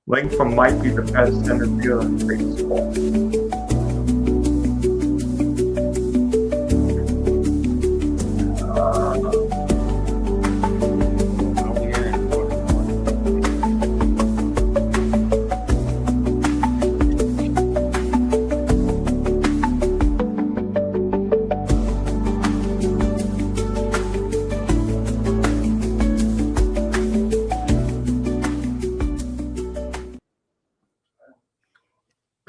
Langford might be the best center fielder in baseball.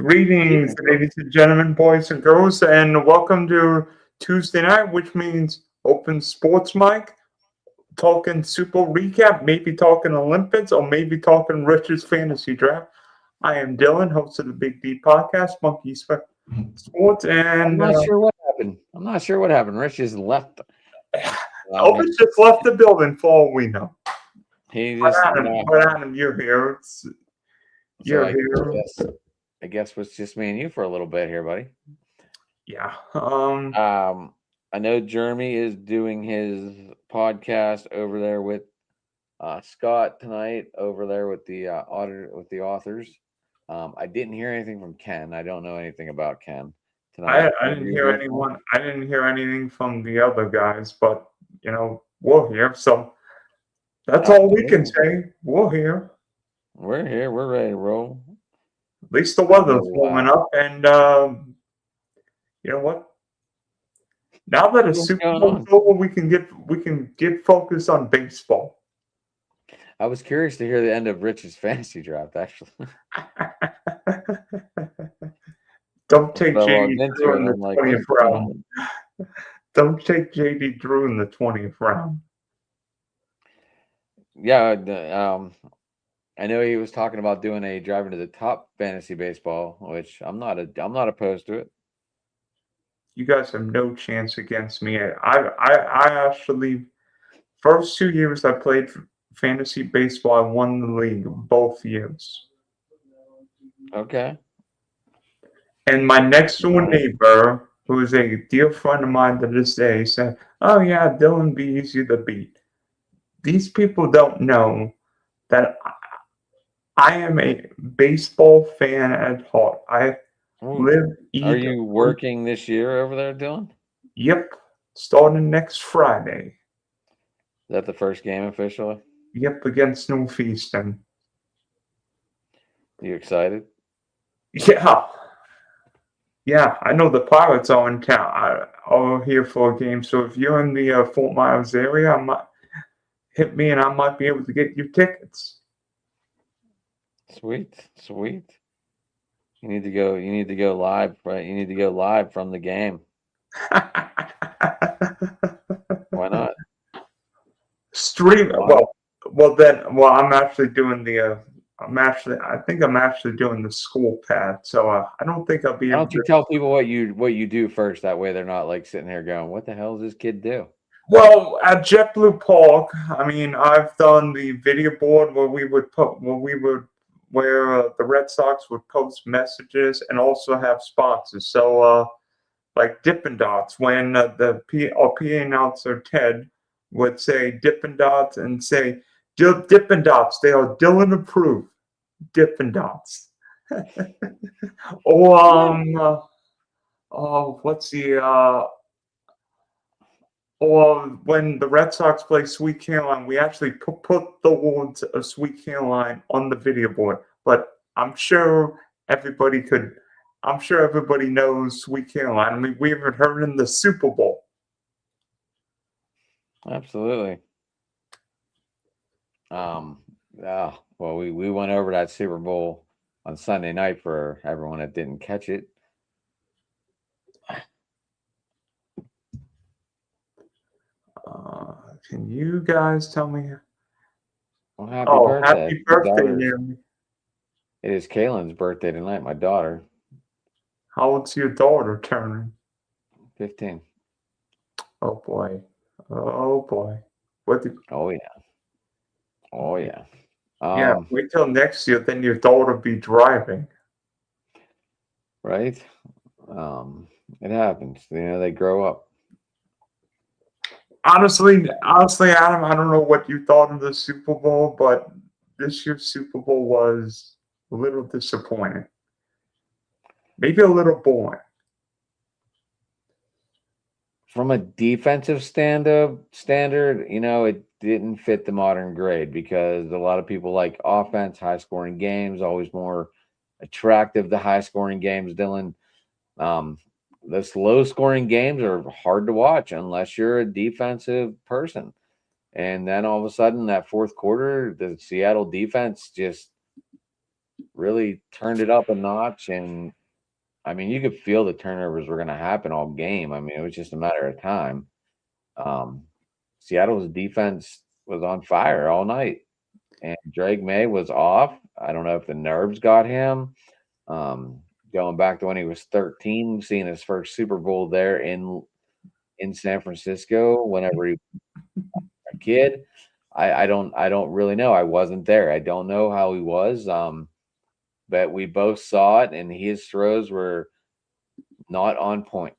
Greetings, ladies and gentlemen, boys and girls, and welcome to Tuesday night, which means open sports mic, talking Super recap, maybe talking Olympics, or maybe talking Rich's fantasy draft. I am Dylan, host of the Big D podcast, Monkey Sports, and I'm not sure what happened. Rich just left. Elvis just left the building for all we know. But Adam, you're here. You're here. I guess it's just me and you for a little bit here, buddy. Yeah. I know Jeremy is doing his podcast over there with Scott tonight, over there with the authors. I didn't hear anything from Ken. I don't know anything about Ken tonight. I didn't hear anyone. I didn't hear anything from the other guys, but we're here. So that's all we can say. We're here. We're here. We're ready to roll. At least the weather's warming up, and you know what? Now that it's Super Bowl over, we can get focused on baseball. I was curious to hear the end of Rich's fantasy draft, actually. Don't take JD Drew in the 20th round. Don't take JD Drew in the 20th round. Yeah, I know he was talking about doing a driving to the top fantasy baseball, which I'm not opposed to it. You guys have no chance against me. I actually, first 2 years I played fantasy baseball, I won the league both years. Okay. And my next door neighbor, who is a dear friend of mine to this day, said, "Oh yeah, Dylan be easy to beat." These people don't know that I am a baseball fan at heart. I live. Are you working this year over there, Dylan? Yep, starting next Friday. Is that the first game officially? Yep, against Northeastern. You excited? Yeah, I know the Pirates are in town. Are here for a game. So if you're in the Fort Myers area, hit me and I might be able to get you tickets. Sweet. You need to go live, right? You need to go live from the game. Why not? Stream. I'm actually doing the. I think I'm actually doing the school pad. So I don't think I'll be. Why don't you tell people what you do first? That way they're not like sitting here going, "What the hell does this kid do?" Well, at JetBlue Park, I mean, I've done the video board where the Red Sox would post messages and also have sponsors. So, like Dippin' Dots, when the PA announcer Ted would say Dippin' Dots and say Dippin' Dots, they are Dylan approved. Dippin' Dots. Or when the Red Sox play Sweet Caroline, we actually put the words of Sweet Caroline on the video board. But I'm sure everybody knows Sweet Caroline. I mean, we haven't heard it in the Super Bowl. Absolutely. Well, we went over that Super Bowl on Sunday night for everyone that didn't catch it. Can you guys tell me? Well, happy birthday, Jeremy. It is Kaylin's birthday tonight, my daughter. How old's your daughter turning? 15. Oh boy. Oh yeah. Wait till next year, then your daughter will be driving. Right? It happens. They grow up. Honestly, Adam, I don't know what you thought of the Super Bowl, but this year's Super Bowl was a little disappointing. Maybe a little boring. From a defensive standard, it didn't fit the modern grade because a lot of people like offense, high scoring games, always more attractive to high scoring games, Dylan. Um, the low scoring games are hard to watch unless you're a defensive person. And then all of a sudden, that fourth quarter, the Seattle defense just really turned it up a notch. And I mean, you could feel the turnovers were going to happen all game. I mean, it was just a matter of time. Um, Seattle's defense was on fire all night, and Drake May was off. I don't know if the nerves got him. Going back to when he was 13, seeing his first Super Bowl there in San Francisco, whenever he was a kid. I don't really know. I wasn't there. I don't know how he was. But we both saw it, and his throws were not on point.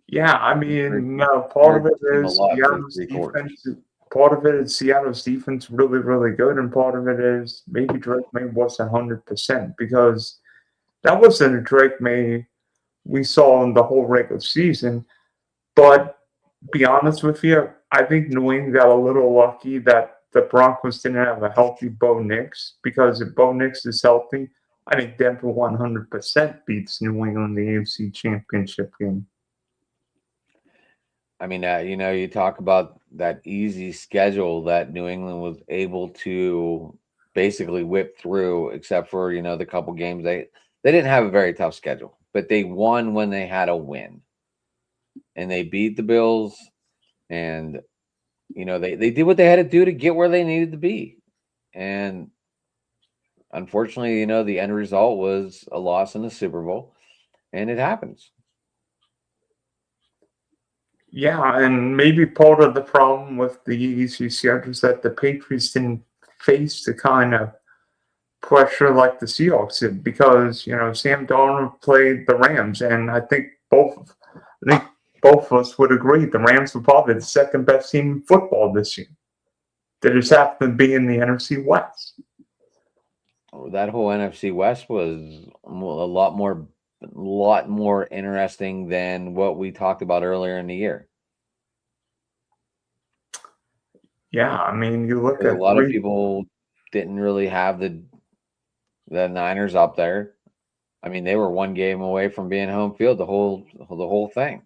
Yeah, I mean, part of it is Seattle's defense. Part of it is Seattle's defense really, really good, and part of it is maybe Drake May wasn't 100% because that wasn't a Drake May we saw in the whole regular season. But be honest with you, I think New England got a little lucky that the Broncos didn't have a healthy Bo Nix because if Bo Nix is healthy, I think Denver 100% beats New England in the AFC Championship game. I mean, you talk about that easy schedule that New England was able to basically whip through, except for the couple games they didn't have a very tough schedule, but they won when they had a win, and they beat the Bills, and they did what they had to do to get where they needed to be, and unfortunately, the end result was a loss in the Super Bowl, and it happens. Yeah, and maybe part of the problem with the easy schedule is that the Patriots didn't face the kind of pressure like the Seahawks did because Sam Darnold played the Rams, and I think both of us would agree the Rams were probably the second best team in football this year. They just happened to be in the NFC West. That whole NFC West was a lot more interesting than what we talked about earlier in the year. Yeah, I mean, you look A at lot of people didn't really have the Niners up there. I mean, they were one game away from being home field the whole thing,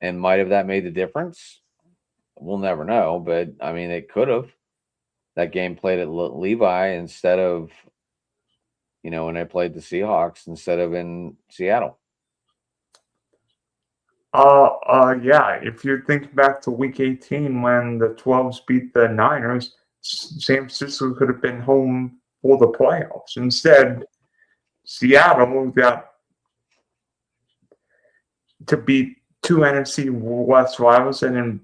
and might have that made the difference? We'll never know, but I mean, it could have. That game played at Levi instead of when they played the Seahawks instead of in Seattle. Yeah. If you think back to Week 18 when the 12s beat the Niners, San Francisco could have been home for the playoffs. Instead, Seattle got to beat two NFC West rivals and then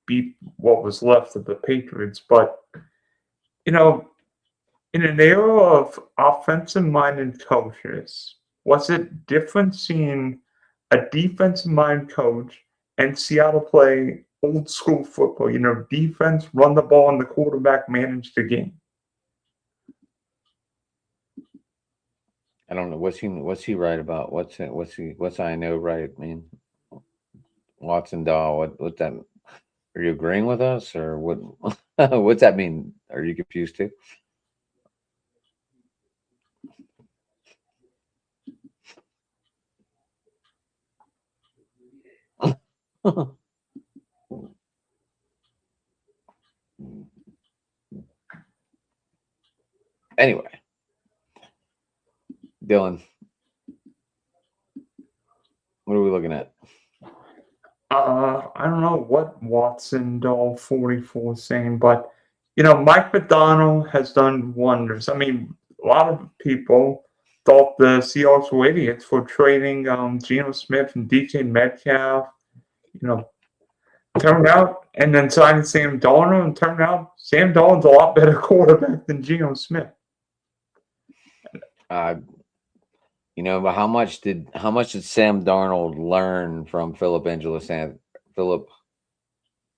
beat what was left of the Patriots. But in an era of offensive-minded coaches, was it different seeing a defensive-minded coach and Seattle play old school football? Defense, run the ball, and the quarterback manage the game. I don't know what's he right about. What's I know right? I mean, Watson Dahl. What that? Are you agreeing with us or what? What's that mean? Are you confused too? Anyway, Dylan, what are we looking at? I don't know what Watson Doll 44 is saying, but Mike McDonald has done wonders. I mean, a lot of people thought the Seahawks were idiots for trading Geno Smith and DJ Metcalf. Turned out, and then signing Sam Darnold, and turned out Sam Darnold's a lot better quarterback than Geno Smith. But how much did Sam Darnold learn from Philip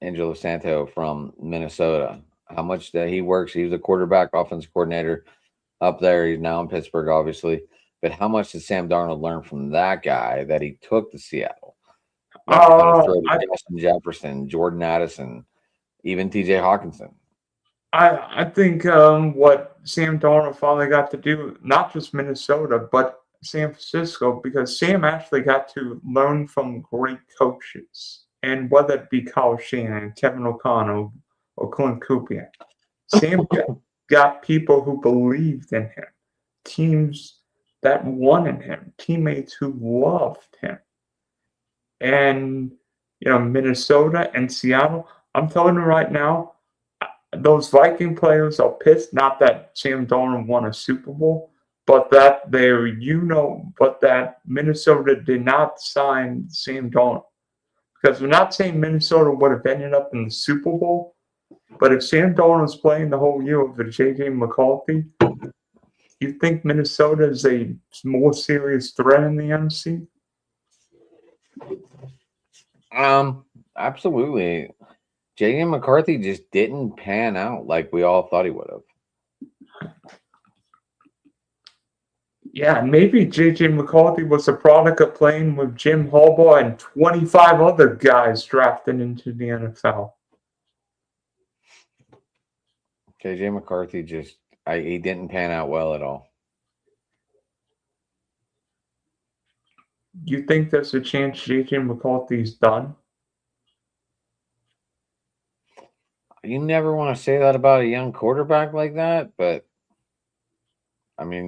Angelosanto from Minnesota? How much that he works? He was a quarterback offensive coordinator up there. He's now in Pittsburgh, obviously. But how much did Sam Darnold learn from that guy that he took to Seattle? Learn how to throw to I Justin Jefferson, Jordan Addison, even T.J. Hawkinson. I think what Sam Darnold finally got to do, not just Minnesota, but San Francisco, because Sam actually got to learn from great coaches, and whether it be Kyle Shanahan, Kevin O'Connell, or Clint Kubiak, Sam got people who believed in him, teams that wanted him, teammates who loved him, and Minnesota and Seattle. I'm telling you right now, those Viking players are pissed. Not that Sam Darnold won a Super Bowl, but that but that Minnesota did not sign Sam Darnold. Because we're not saying Minnesota would have ended up in the Super Bowl, but if Sam Darnold was playing the whole year with J.J. McCarthy, you think Minnesota is a more serious threat in the NFC? Absolutely. J.J. McCarthy just didn't pan out like we all thought he would have. Yeah, maybe J.J. McCarthy was a product of playing with Jim Harbaugh and 25 other guys drafted into the NFL. J.J. McCarthy he didn't pan out well at all. You think there's a chance J.J. McCarthy's done? You never want to say that about a young quarterback like that, but I mean,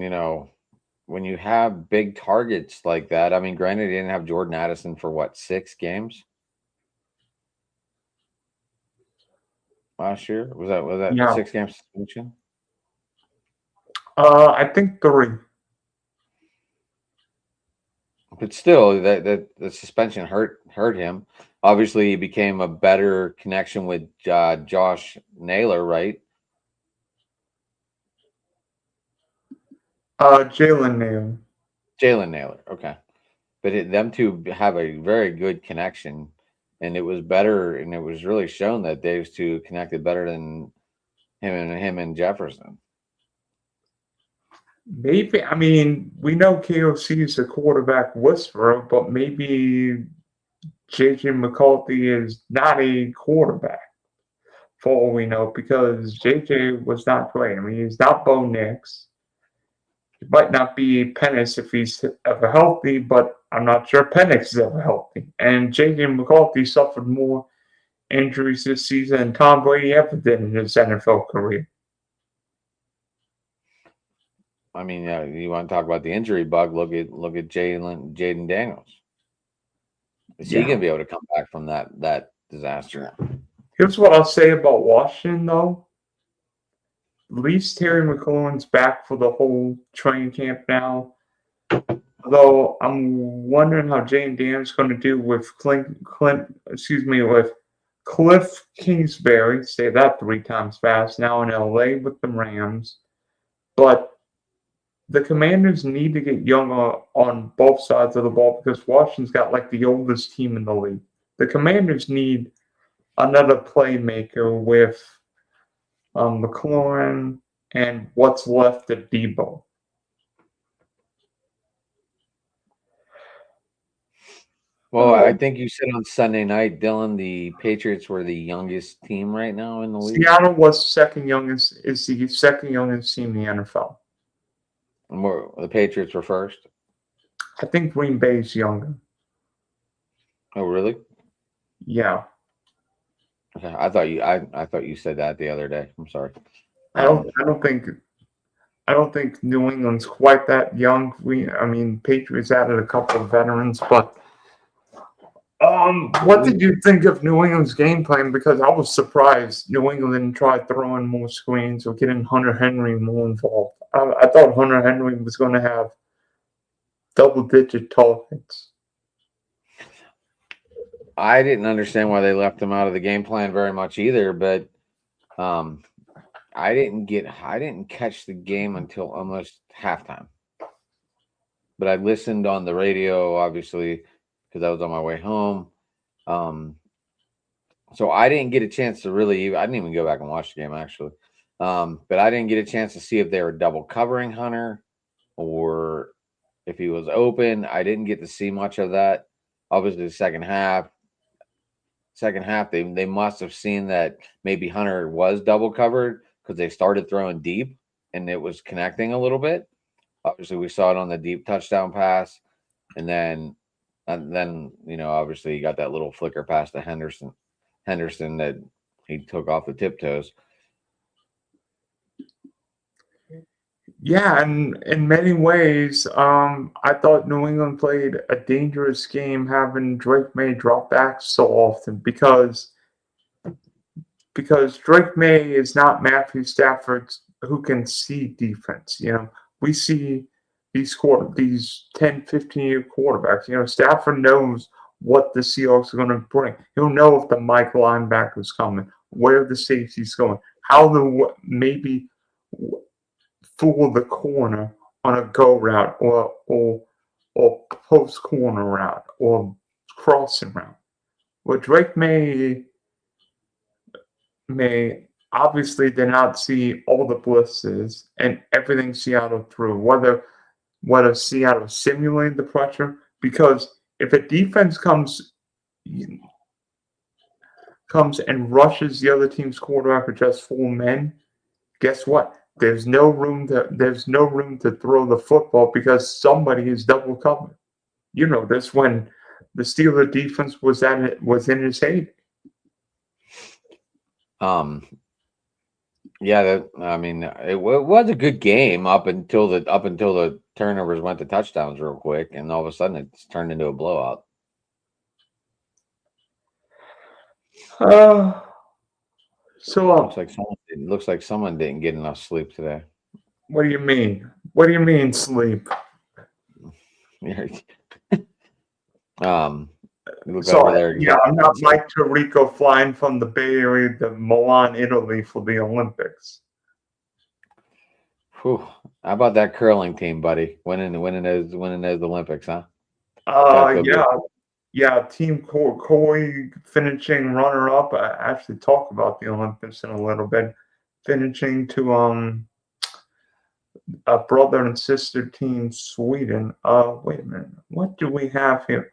when you have big targets like that, I mean, granted, he didn't have Jordan Addison for what, 6 games last year? Was that Yeah. 6 game suspension? I think 3. But still, that the suspension hurt him. Obviously, he became a better connection with Josh Naylor, right? Jalen Naylor. Jalen Naylor, okay. But them two have a very good connection, and it was better, and it was really shown that those two connected better than him and Jefferson. Maybe, I mean, we know KOC is a quarterback whisperer, but maybe J.J. McCarthy is not a quarterback, for all we know, because J.J. was not playing. I mean, he's not Bo Nix. He might not be Penix if he's ever healthy, but I'm not sure Penix is ever healthy. And J.J. McCarthy suffered more injuries this season than Tom Brady ever did in his NFL career. I mean, you want to talk about the injury bug? Look at Jaden Daniels. Is he going to be able to come back from that disaster? Here's what I'll say about Washington, though. At least Terry McLaurin's back for the whole training camp now. Although I'm wondering how Jane Dan's going to do with with Cliff Kingsbury. Say that 3 times fast. Now in LA with the Rams, but the Commanders need to get younger on both sides of the ball because Washington's got like the oldest team in the league. The Commanders need another playmaker with McLaurin and what's left of Debo. Well, I think you said on Sunday night, Dylan, the Patriots were the youngest team right now in the league. Seattle was the second youngest team in the NFL. And the Patriots were first. I think Green Bay's younger. Oh, really? Yeah. Okay, I thought you said that the other day. I'm sorry. I don't think New England's quite that young. Patriots added a couple of veterans, but what did you think of New England's game plan? Because I was surprised New England tried throwing more screens or getting Hunter Henry more involved. I thought Hunter Henry was going to have double-digit targets. I didn't understand why they left him out of the game plan very much either, but I didn't catch the game until almost halftime. But I listened on the radio, obviously, because I was on my way home. So I didn't get a chance to I didn't even go back and watch the game, actually. But I didn't get a chance to see if they were double covering Hunter or if he was open. I didn't get to see much of that. Obviously, the second half, they must have seen that maybe Hunter was double covered because they started throwing deep and it was connecting a little bit. Obviously, we saw it on the deep touchdown pass, and then obviously you got that little flicker pass to Henderson that he took off the tiptoes. Yeah, and in many ways, I thought New England played a dangerous game having Drake May drop back so often because Drake May is not Matthew Stafford who can see defense. We see these 10, 15-year quarterbacks. Stafford knows what the Seahawks are going to bring. He'll know if the Mike linebacker is coming, where the safety's going, how the maybe fool the corner on a go route or post corner route or crossing route. Well, Drake may obviously did not see all the blitzes and everything Seattle threw, whether Seattle simulated the pressure, because if a defense comes and rushes the other team's quarterback with just 4 men, guess what? There's no room to throw the football because somebody is double covered. This when the Steeler defense was in its heyday. Yeah, it was a good game up until the turnovers went to touchdowns real quick, and all of a sudden it's turned into a blowout. So It looks like someone didn't get enough sleep today. what do you mean? What do you mean sleep? Look So over there. yeah, I'm not Mike Tirico flying from the Bay Area to Milan, Italy for the Olympics. Whew. How about that curling team, buddy? Winning those Olympics, huh? Yeah. Team Koi finishing runner up. I actually talk about the Olympics in a little bit. Finishing to a brother and sister team, Sweden. Wait a minute. What do we have here?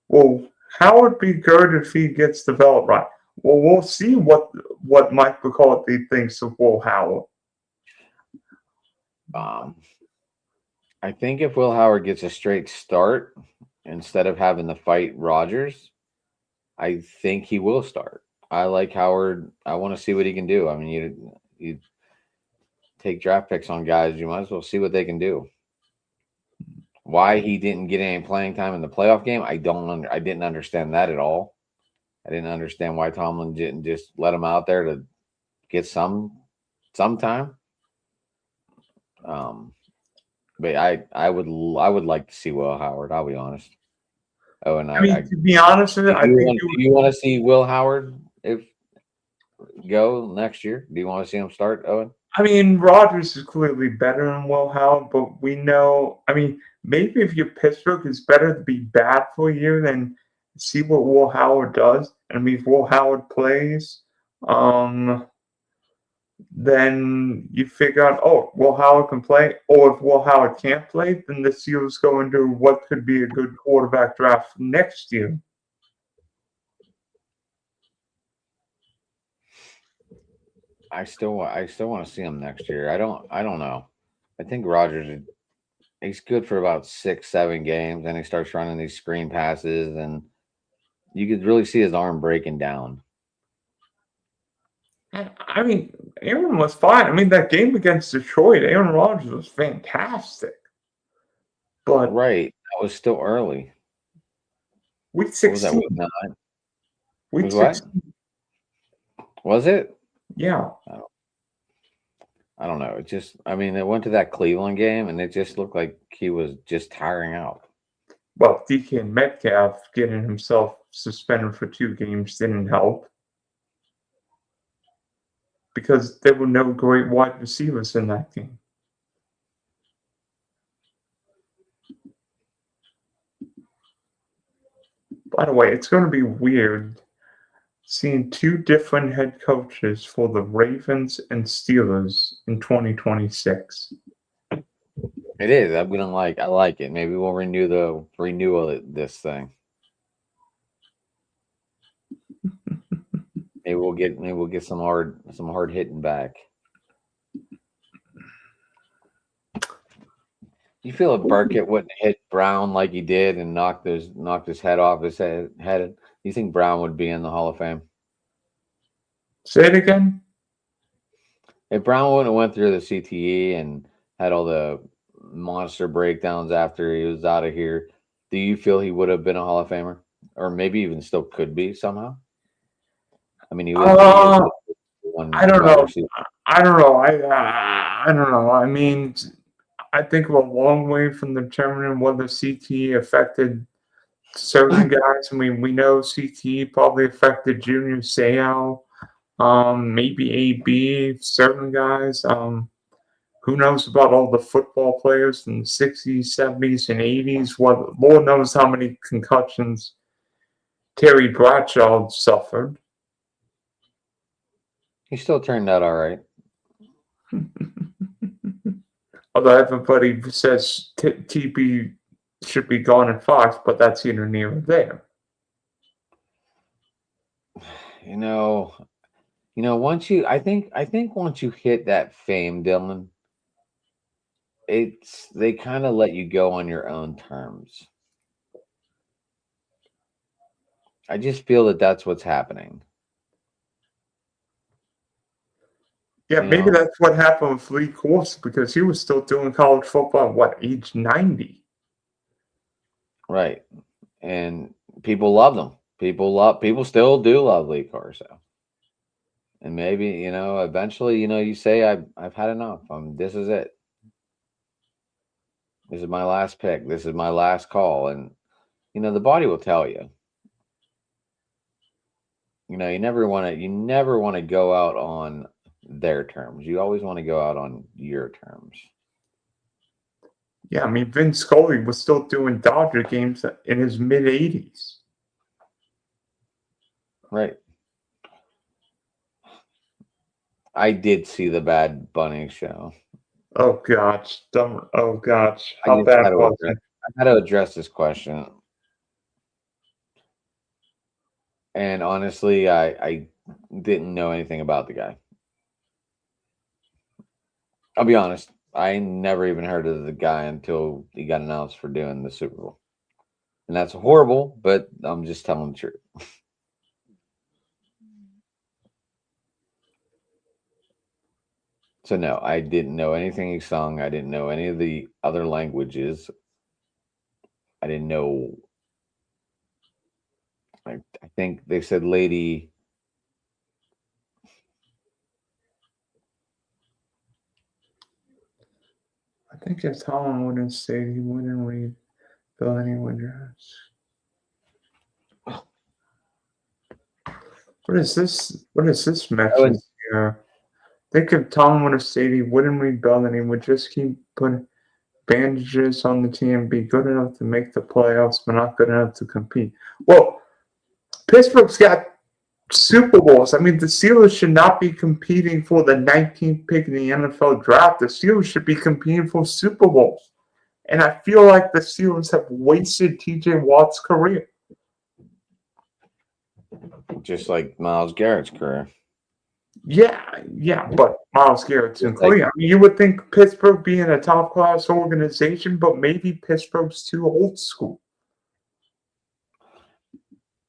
Well, how would be good if he gets developed right? Well, we'll see what Mike McCarthy thinks of Will Howard. I think if Will Howard gets a straight start instead of having to fight Rodgers, I think he will start. I like Howard. I want to see what he can do. I mean, you take draft picks on guys, you might as well see what they can do. Why he didn't get any playing time in the playoff game, I didn't understand that at all. I didn't understand why Tomlin didn't just let him out there to get some time. But I would like to see Will Howard. I'll be honest. Oh, and to be honest with you, I think do you want to see Will Howard go next year? Do you want to see him start, Owen? I mean, Rodgers is clearly better than Will Howard, but we know. I mean, maybe if you're Pittsburgh, it's better to be bad for a year than see what Will Howard does. I mean, if Will Howard plays, then you figure out, oh, Will Howard can play, or if Will Howard can't play, then the Seals go into what could be a good quarterback draft next year. I still want to see him next year. I don't know. I think Rodgers, he's good for about 6-7 games, and he starts running these screen passes, and you could really see his arm breaking down. I mean, Aaron was fine. I mean, that game against Detroit, Aaron Rodgers was fantastic. But right, that was still early. Week 16. What was that, week 9? Week 16. Was it? Yeah. I don't know. It just, I mean, they went to that Cleveland game, and it just looked like he was just tiring out. Well, DK Metcalf getting himself suspended for 2 games didn't help. Because there were no great wide receivers in that game. By the way, it's going to be weird seeing two different head coaches for the Ravens and Steelers in 2026. It is. I like it. Maybe we'll renew the renewal of this thing. Maybe we'll get some hard hitting back. You feel if Burkett wouldn't hit Brown like he did and knocked his head off his head, you think Brown would be in the Hall of Fame? Say it again. If Brown wouldn't have went through the CTE and had all the monster breakdowns after he was out of here, do you feel he would have been a Hall of Famer, or maybe even still could be somehow? I mean, he is one I don't wide know. receiver. I don't know. I don't know. I mean, I think we're a long way from determining whether CTE affected certain guys. I mean, we know CTE probably affected Junior Seau, maybe AB, certain guys. Who knows about all the football players in the 60s, 70s, and 80s? Well, Lord knows how many concussions Terry Bradshaw suffered. He still turned out all right. Although everybody says TB should be gone at Fox, but that's either near or there. I think once you hit that fame, Dylan, they kind of let you go on your own terms. I just feel that that's what's happening. Yeah, maybe that's what happened with Lee Corso because he was still doing college football at what, age 90? Right. And people love them. People still do love Lee Corso. And maybe, eventually, you say I've had enough. This is it. This is my last pick. This is my last call. And the body will tell you. You never want to go out on their terms. You always want to go out on your terms. Yeah, I mean, Vin Scully was still doing Dodger games in his mid-80s. Right. I did see the Bad Bunny show. Oh, gosh. Oh, gosh. How bad was it? I had to address this question. And honestly, I didn't know anything about the guy. I'll be honest. I never even heard of the guy until he got announced for doing the Super Bowl. And that's horrible, but I'm just telling the truth. So no, I didn't know anything he sung. I didn't know any of the other languages. I didn't know. I think they said lady. I think if Tom wouldn't say he wouldn't refill any windrows. What is this? What is this message here? I think if Tom would have stayed, he wouldn't rebuild and he would just keep putting bandages on the team, be good enough to make the playoffs, but not good enough to compete. Well, Pittsburgh's got Super Bowls. I mean, the Steelers should not be competing for the 19th pick in the NFL draft. The Steelers should be competing for Super Bowls. And I feel like the Steelers have wasted TJ Watt's career. Just like Myles Garrett's career. Yeah, but Myles Garrett's in Cleveland. I mean, you would think Pittsburgh being a top-class organization, but maybe Pittsburgh's too old school.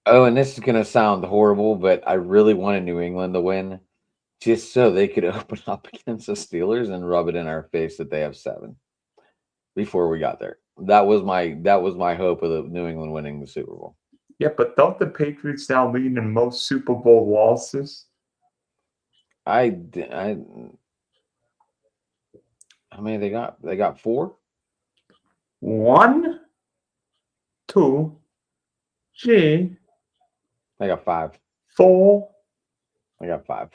Oh, and this is going to sound horrible, but I really wanted New England to win just so they could open up against the Steelers and rub it in our face that they have 7 before we got there. That was my hope of the New England winning the Super Bowl. Yeah, but don't the Patriots now lead in most Super Bowl losses? How many they got? They got 4? 1, 2, 3. They got 5. 4. I got 5.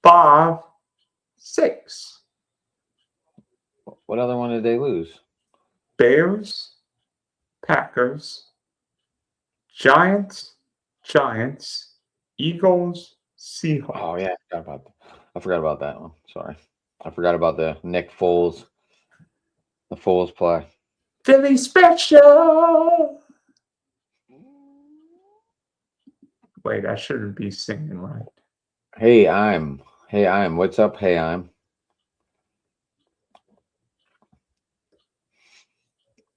5, 6. What other one did they lose? Bears, Packers, Giants, Eagles, Seahawks. Oh yeah, I forgot about that one. Sorry, I forgot about the Nick Foles, the Foles play. Philly special. Wait, I shouldn't be singing right. Hey, I'm. What's up? Hey, I'm.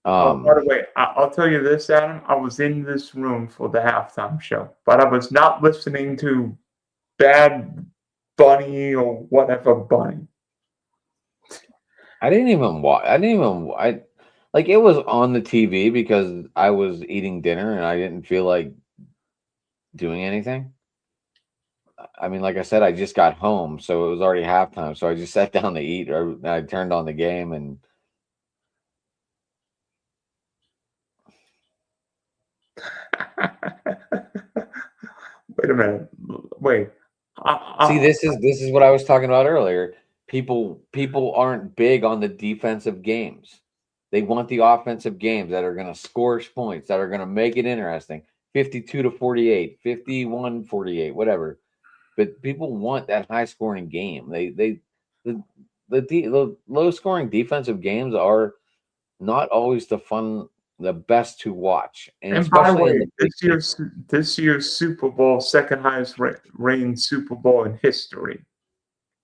Oh, by the way, I'll tell you this, Adam. I was in this room for the halftime show, but I was not listening to Bad Bunny or whatever Bunny. I didn't even watch. I like it was on the TV because I was eating dinner and I didn't feel like doing anything. I mean, like I said, I just got home, so it was already halftime. So I just sat down to eat, or I turned on the game, and Wait a minute. Wait. see, this is what I was talking about earlier. People aren't big on the defensive games. They want the offensive games that are going to score points, that are going to make it interesting. 52-48, 51-48, whatever. But people want that high scoring game. The the low scoring defensive games are not always the best to watch, and And by the especially in way, the big games. this year's Super Bowl, second highest rated Super Bowl in history.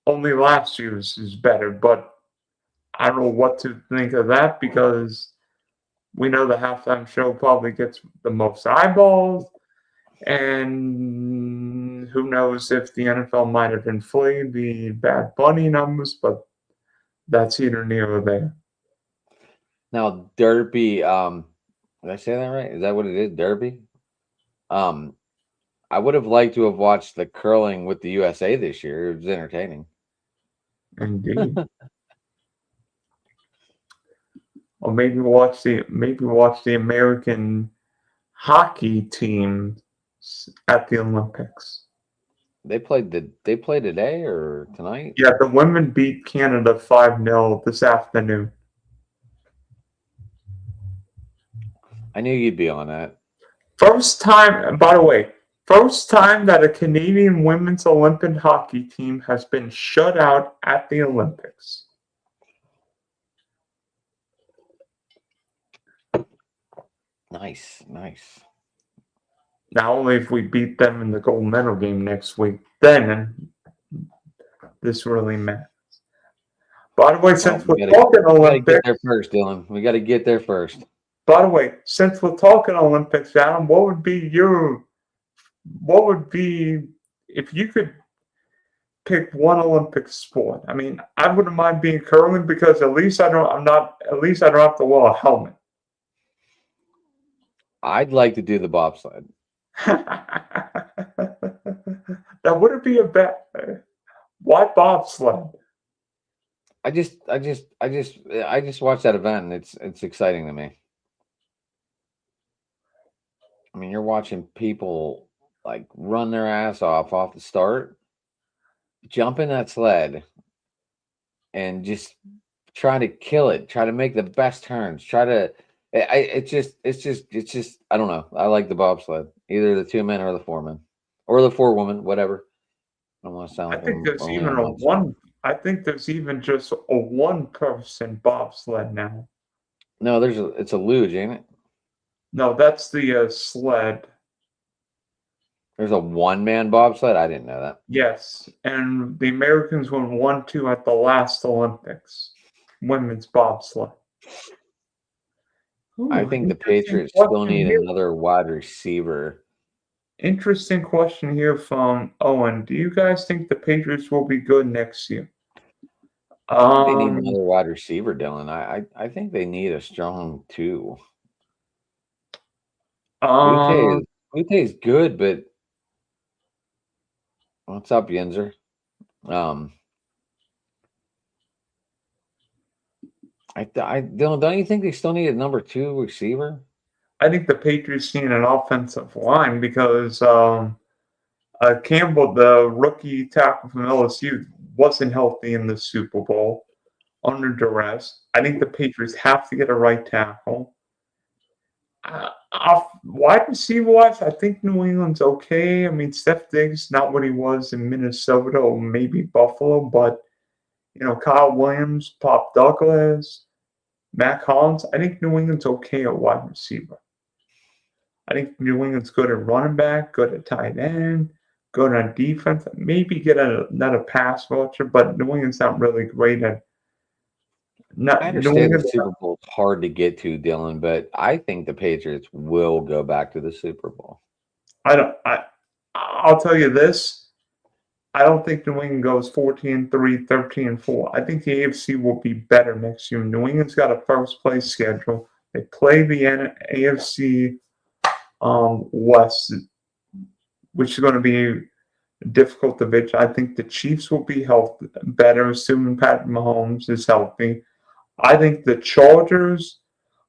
Only last year's is better, but I don't know what to think of that because we know the halftime show probably gets the most eyeballs, and who knows if the NFL might have inflated the Bad Bunny numbers, but that's either near or there. Now, Derby, did I say that right? Is that what it is? Derby? Um, I would have liked to have watched the curling with the USA this year. It was entertaining. Indeed. Or maybe watch the American hockey team at the Olympics. They play today or tonight? Yeah, the women beat Canada 5-0 this afternoon. I knew you'd be on that. First time, by the way, first time that a Canadian women's Olympic hockey team has been shut out at the Olympics. Nice. Now, only if we beat them in the gold medal game next week, then this really matters. By the way, since we're talking we gotta get Olympics, there first, Dylan. We got to get there first. by the way, since we're talking Olympics, Adam, what would be if you could pick one Olympic sport? I mean, I wouldn't mind being curling because at least I don't have to wear a helmet. I'd like to do the bobsled. That wouldn't be a bad. Why bobsled? I just watched that event and it's exciting to me. I mean, you're watching people like run their ass off the start, jump in that sled, and just try to kill it. Try to make the best turns. Try to. It's just. I don't know. I like the bobsled. Either the 2 men or the 4 men, or the 4 women, whatever. I don't want to sound I like think there's only even on a one side. one. I think there's even just a one-person bobsled now. No, it's a luge, ain't it? No, that's the sled. There's a 1-man bobsled. I didn't know that. Yes, and the Americans won 1-2 at the last Olympics, women's bobsled. I Ooh, think the interesting Patriots still question need here. another wide receiver. Interesting question here from Owen. Do you guys think the Patriots will be good next year? I think they need Um, another wide receiver, Dylan. I think they need a strong 2. um, Bute's good, but what's up, Yinzer? Um, don't you think they still need a number 2 receiver? I think the Patriots need an offensive line because Campbell, the rookie tackle from LSU, wasn't healthy in the Super Bowl under duress. I think the Patriots have to get a right tackle. Wide receiver wise, I think New England's okay. I mean, Steph Diggs not what he was in Minnesota or maybe Buffalo, but Kyle Williams, Pop Douglas, Matt Collins. I think New England's okay at wide receiver. I think New England's good at running back, good at tight end, good on defense. Maybe get another pass rusher, but New England's not really great at. I Not New understand the England's. Super Bowl is hard to get to, Dylan, but I think the Patriots will go back to the Super Bowl. I don't. I'll tell you this. I don't think New England goes 14-3, 13-4. I think the AFC will be better next year. New England's got a first place schedule. They play the AFC West, which is going to be a difficult division. I think the Chiefs will be better, assuming Patrick Mahomes is healthy. I think the Chargers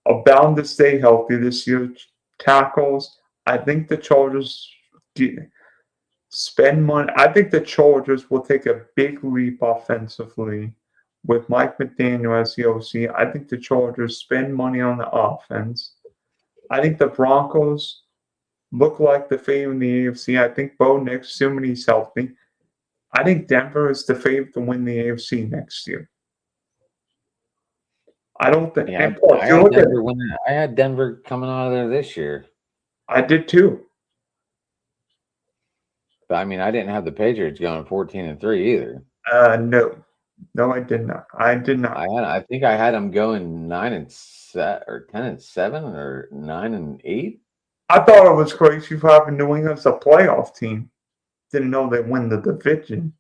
are bound to stay healthy this year. Tackles. I think the Chargers spend money. I think the Chargers will take a big leap offensively with Mike McDaniel as the OC. I think the Chargers spend money on the offense. I think the Broncos look like the favorite in the AFC. I think Bo Nix, assuming he's healthy. I think Denver is the favorite to win the AFC next year. I don't think. Yeah, I had Denver coming out of there this year. I did too. But I mean, I didn't have the Patriots going 14-3 either. No, I did not. I did not. I think I had them going 9-7 or 10-7 or 9-8. I thought it was crazy for having New England as a playoff team. Didn't know they'd win the division.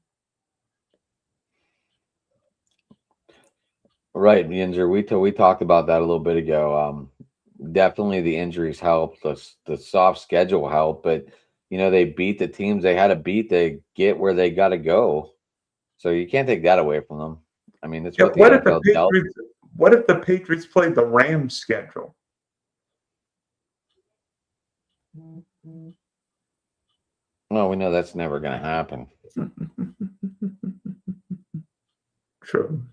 Right, the injury. We talked about that a little bit ago. Definitely the injuries helped. The soft schedule helped, but they beat the teams they had to beat to get where they got to go. So you can't take that away from them. I mean, it's what the NFL dealt. What if the Patriots played the Rams schedule? Well, we know that's never going to happen. True.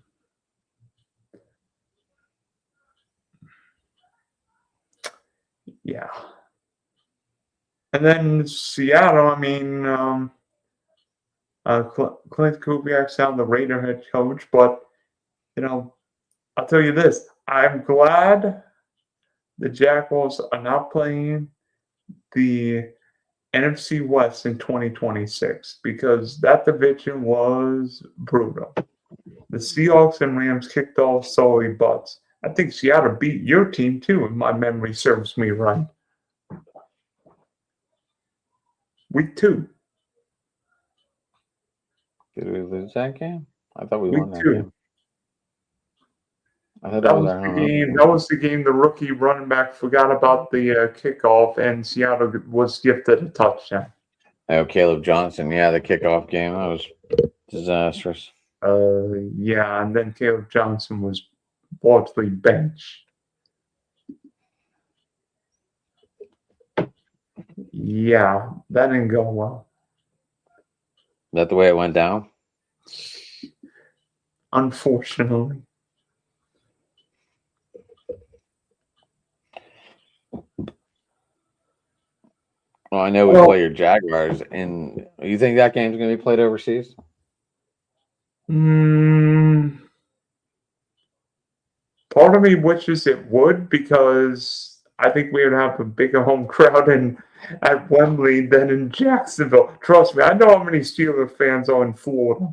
Yeah. And then Seattle, I mean, Clint Kubiak's now the Raider head coach, but, I'll tell you this. I'm glad the Jaguars are not playing the NFC West in 2026 because that division was brutal. The Seahawks and Rams kicked off sorry butts. I think Seattle beat your team too, if my memory serves me right. Week 2. Did we lose that game? I thought we won that Week 2. game. I thought that was the game. That was the game. The rookie running back forgot about the kickoff, and Seattle was gifted a touchdown. Oh, Caleb Johnson. Yeah, the kickoff game. That was disastrous. Yeah, and then Caleb Johnson was largely benched. Yeah, that didn't go well. Is that the way it went down? Unfortunately. Well, I know we play your Jaguars, and you think that game's going to be played overseas? Part of me wishes it would because I think we would have a bigger home crowd at Wembley than in Jacksonville. Trust me, I know how many Steelers fans are in Florida.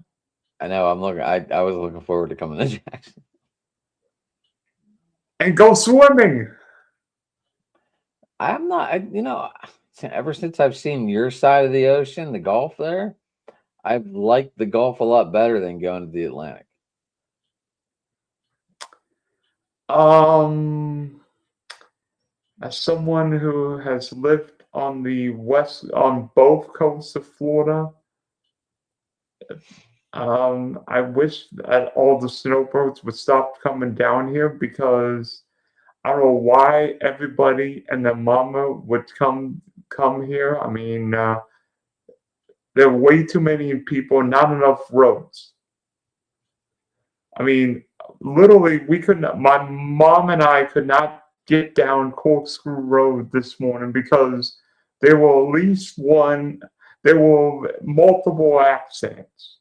I know. I was looking forward to coming to Jackson. And go swimming. I'm not. Ever since I've seen your side of the ocean, the Gulf there, I've liked the Gulf a lot better than going to the Atlantic. As someone who has lived on both coasts of Florida, I wish that all the snowbirds would stop coming down here because I don't know why everybody and their mama would come here. I mean, there are way too many people, not enough roads. I mean, literally, my mom and I could not get down Corkscrew Road this morning because there were there were multiple accidents.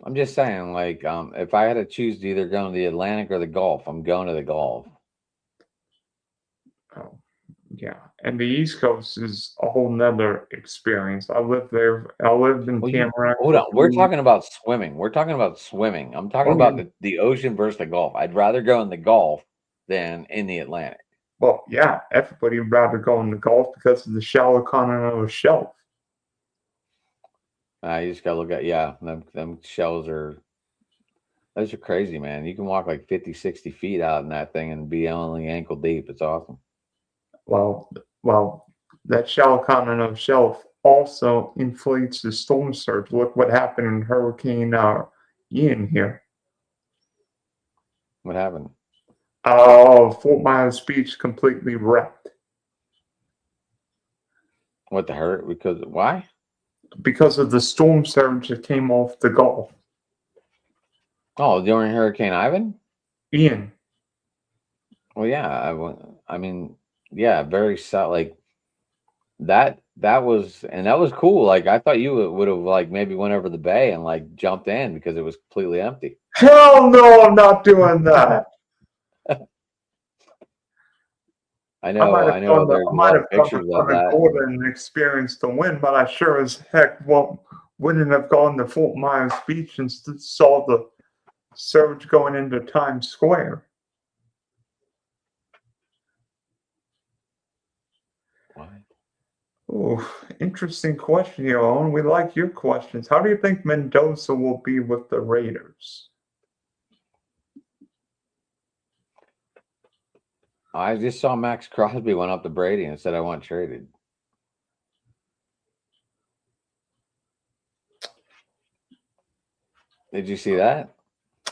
I'm just saying, like, if I had to choose to either go to the Atlantic or the Gulf, I'm going to the Gulf. Oh, yeah, and the East Coast is a whole nother experience. I lived there. I lived in Well, Tamarack hold for on. We're talking about swimming. We're talking about swimming. I'm talking about swimming. the ocean versus the Gulf. I'd rather go in the Gulf than in the Atlantic. Well, yeah, everybody would rather go in the Gulf because of the shallow continental shelf. You just gotta look at them shells are those are crazy, man. You can walk like 50, 60 feet out in that thing and be only ankle deep. It's awesome. Well, well, that shallow continental shelf also inflates the storm surge. Look what happened in Hurricane Ian here. What happened? Fort Myers Beach completely wrecked What the hurt? Because why? because of the storm surge that came off the Gulf. Oh, during Hurricane Ivan? Ian. Well, yeah. I mean, yeah, very like that was cool. Like I thought you would have like maybe went over the bay and like jumped in because it was completely empty. Hell no, I'm not doing that. I know. There's I a might lot of have come to pictures of Southern that. Florida and experienced the wind, but I sure as heck wouldn't have gone to Fort Myers Beach and saw the surge going into Times Square. Why? Ooh, interesting question here, Owen. We like your questions. How do you think Mendoza will be with the Raiders? I just saw Max Crosby went up to Brady and said, "I want traded." Did you see that?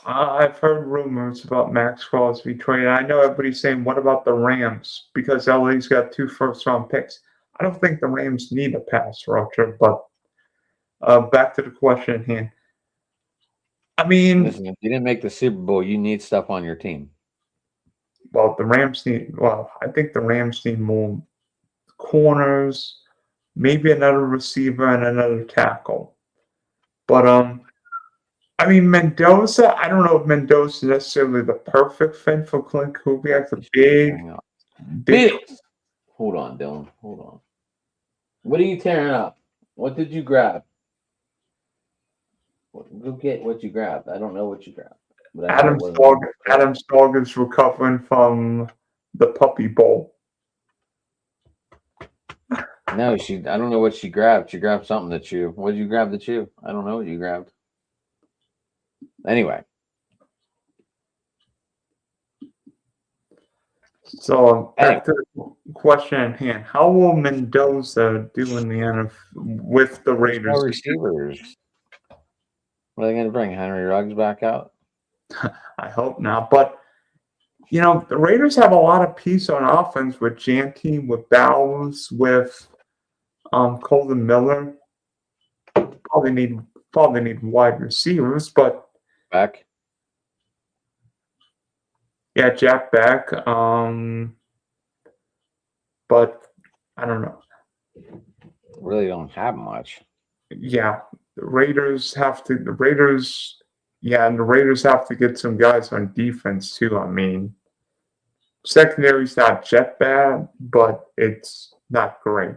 I've heard rumors about Max Crosby trade. I know everybody's saying, what about the Rams? Because LA's got 2 first-round picks. I don't think the Rams need a pass rusher, but back to the question at hand. I mean, Listen, if you didn't make the Super Bowl, you need stuff on your team. well, I think the Rams need more corners, maybe another receiver and another tackle. But I mean, Mendoza, I don't know if Mendoza is necessarily the perfect fit for Clint Kubiak, the big. Hold on, Dylan. Hold on. What are you tearing up? What did you grab? Go get what you grabbed. I don't know what you grabbed, but I know it wasn't. Adam Stog is recovering from the Puppy Bowl. No, I don't know what she grabbed. She grabbed something to chew. What did you grab to chew? I don't know what you grabbed. Anyway. So back to the question at hand: how will Mendoza do in the NFL with the Raiders? No receivers. What are they going to bring? Henry Ruggs back out? I hope not. But the Raiders have a lot of piece on offense with Janty, with Bowles, with Colton Miller. Probably need wide receivers, but Back. Yeah, Jack Beck. But I don't know. Really don't have much. Yeah, the Raiders have to. And the Raiders have to get some guys on defense too. I mean, secondary's not jet bad, but it's not great.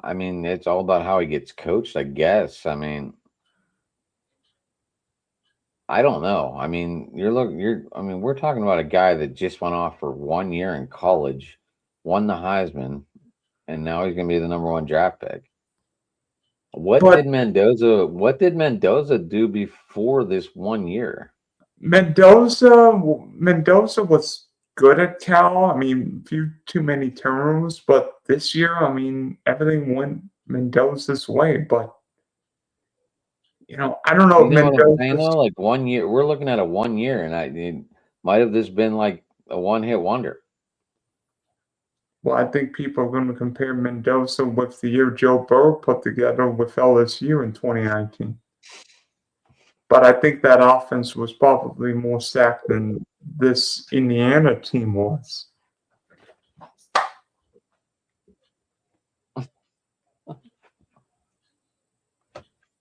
I mean, it's all about how he gets coached, I guess. I mean, I don't know. I mean, we're talking about a guy that just went off for 1 year in college, won the Heisman, and now he's going to be the number 1 draft pick. What did Mendoza do before this 1 year? Mendoza was good at Cal. I mean, a few too many turnovers, but this year, I mean, everything went Mendoza's way. But I don't know. You know what I'm saying though? Like 1 year, we're looking at a 1 year, and it might have this been like a one-hit wonder. Well, I think people are going to compare Mendoza with the year Joe Burrow put together with LSU in 2019. But I think that offense was probably more stacked than this Indiana team was.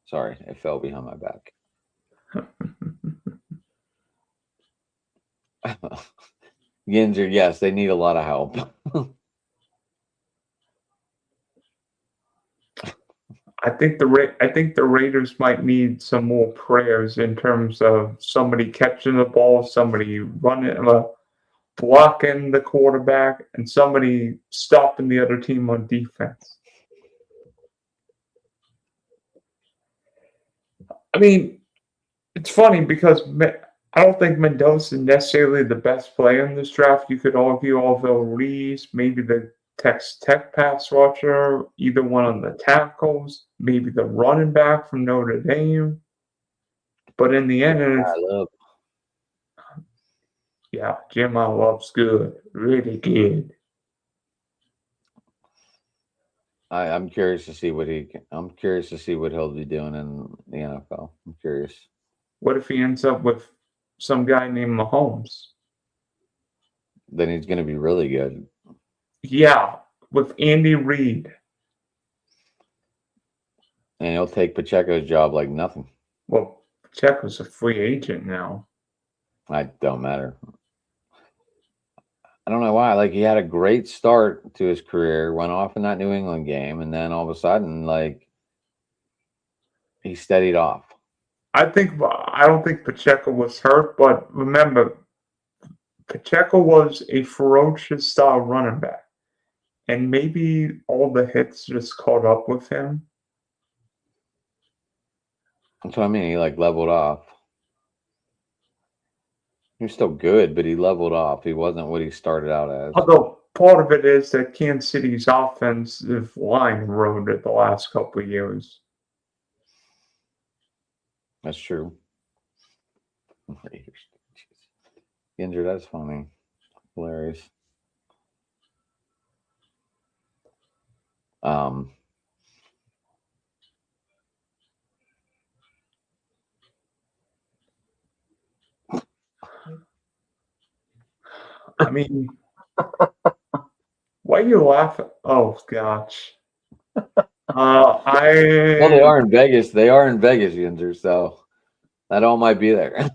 Sorry, it fell behind my back. Ginzer, yes, they need a lot of help. I think the Raiders might need some more prayers in terms of somebody catching the ball, somebody running, blocking the quarterback, and somebody stopping the other team on defense. I mean, it's funny because I don't think Mendoza is necessarily the best player in this draft. You could argue Orville Reese, maybe the Texas Tech pass rusher, either one of the tackles, maybe the running back from Notre Dame. But in the end, yeah, Jim I love's good, really good. I'm curious to see what I'm curious to see what he'll be doing in the NFL. I'm curious. What if he ends up with some guy named Mahomes? Then he's going to be really good. Yeah, with Andy Reid. And he'll take Pacheco's job like nothing. Well, Pacheco's a free agent now. I don't matter. I don't know why. Like, he had a great start to his career, went off in that New England game, and then all of a sudden, like, he steadied off. I don't think Pacheco was hurt, but remember, Pacheco was a ferocious style running back, and maybe all the hits just caught up with him. That's what I mean. He like leveled off. He was still good, but he leveled off. He wasn't what he started out as. Although part of it is that Kansas City's offensive line eroded the last couple of years. That's true. Ginger, that's funny. Hilarious. I mean, why are you laughing? Oh gosh. Well, they are in Vegas. They are in Vegas, Ginger. So that all might be there.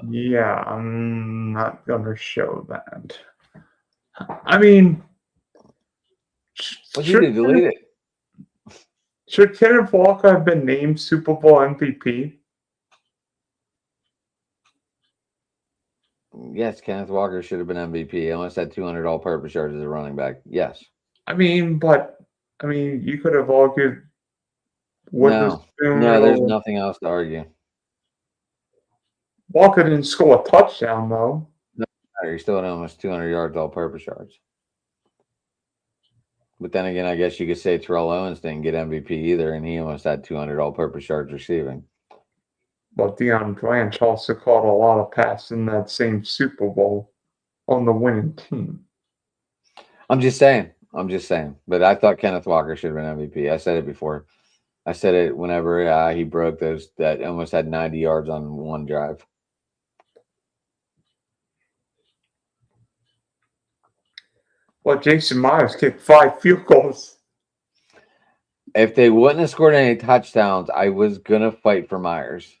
Yeah, I'm not gonna show that. I mean, What you do? Delete it. Should Kenneth Walker have been named Super Bowl MVP? Yes, Kenneth Walker should have been MVP. He almost had 200 all-purpose yards as a running back. Yes. I mean, you could have argued. No, there's nothing else to argue. Walker didn't score a touchdown, though. No, he still had almost 200 yards all-purpose yards. But then again, I guess you could say Terrell Owens didn't get MVP either, and he almost had 200 all-purpose yards receiving. Well, Deion Branch also caught a lot of passes in that same Super Bowl on the winning team. I'm just saying. But I thought Kenneth Walker should have been MVP. I said it before. I said it whenever he broke those that almost had 90 yards on one drive. Well, Jason Myers kicked 5 field goals. If they wouldn't have scored any touchdowns, I was going to fight for Myers.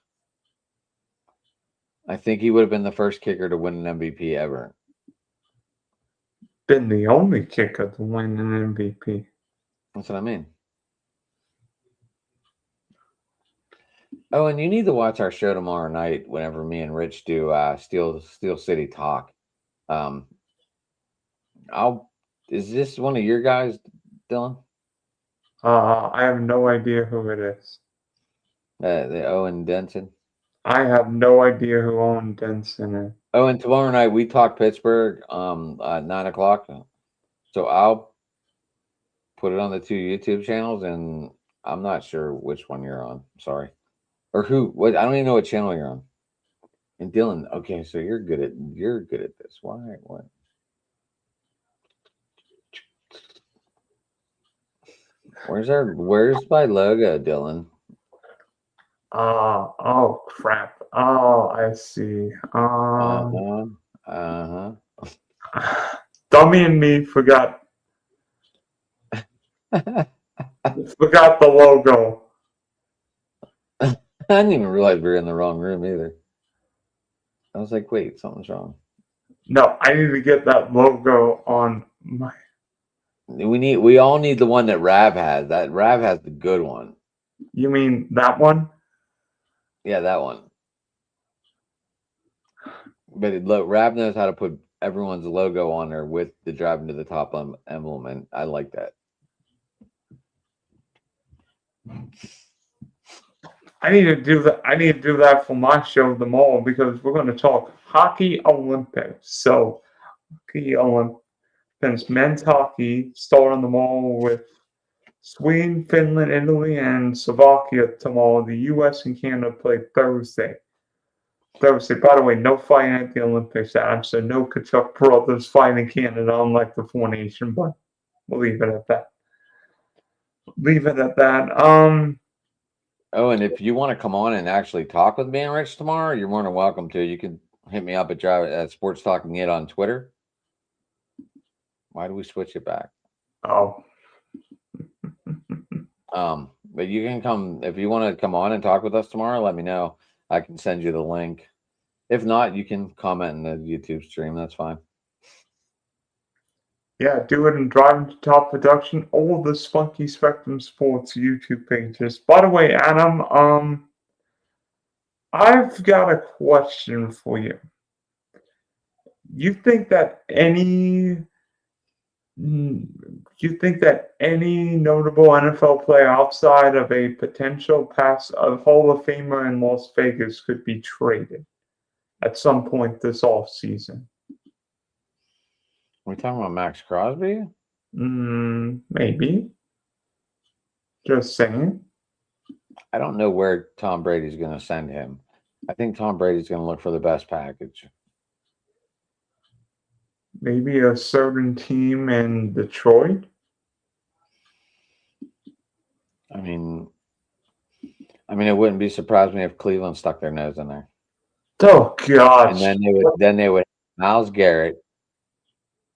I think he would have been the first kicker to win an MVP ever. Been the only kicker to win an MVP. That's what I mean. Oh, and you need to watch our show tomorrow night whenever me and Rich do Steel City Talk. Is this one of your guys, Dylan? I have no idea who it is. The Owen Denson. I have no idea who Owen Denson is. Oh, and tomorrow night we talk Pittsburgh at 9:00. So I'll put it on the 2 YouTube channels, and I'm not sure which one you're on. Sorry. Or who? What? I don't even know what channel you're on. And Dylan, okay, so you're good at this. Why? What? Where's my logo, Dylan? Oh crap. Oh, I see. Uh-huh. Uh-huh. Dummy and me forgot the logo. I didn't even realize we were in the wrong room either. I was like, wait, something's wrong. No, I need to get that logo on my. We all need the one that Rav has. That Rav has the good one. You mean that one? Yeah, that one. But Rav knows how to put everyone's logo on there with the driving to the top emblem, and I like that. I need to do that. I need to do that for my show tomorrow because we're going to talk hockey Olympics. So, hockey Olympics, men's hockey starting tomorrow with Sweden, Finland, Italy, and Slovakia tomorrow. The U.S. and Canada play Thursday. By the way, no fighting at the Olympics, Adam. So no Kachuk brothers fighting Canada, unlike the Four Nation. But we'll leave it at that. Oh, and if you want to come on and actually talk with me and Rich tomorrow, you're more than welcome to. You can hit me up at Sports Talking It on Twitter. Why do we switch it back? Oh. But you can come if you want to come on and talk with us tomorrow. Let me know. I can send you the link. If not, you can comment in the YouTube stream. That's fine. Yeah, do it in Driving to Top Production, all the Spunky Spectrum Sports YouTube pages. By the way, Adam, I've got a question for you. You think that any notable NFL player outside of a potential pass of Hall of Famer in Las Vegas could be traded at some point this offseason? We're talking about Max Crosby? Maybe. Just saying. I don't know where Tom Brady's going to send him. I think Tom Brady's going to look for the best package. Maybe a certain team in Detroit? I mean, it wouldn't be surprised me if Cleveland stuck their nose in there. Oh gosh! And then they would Myles Garrett,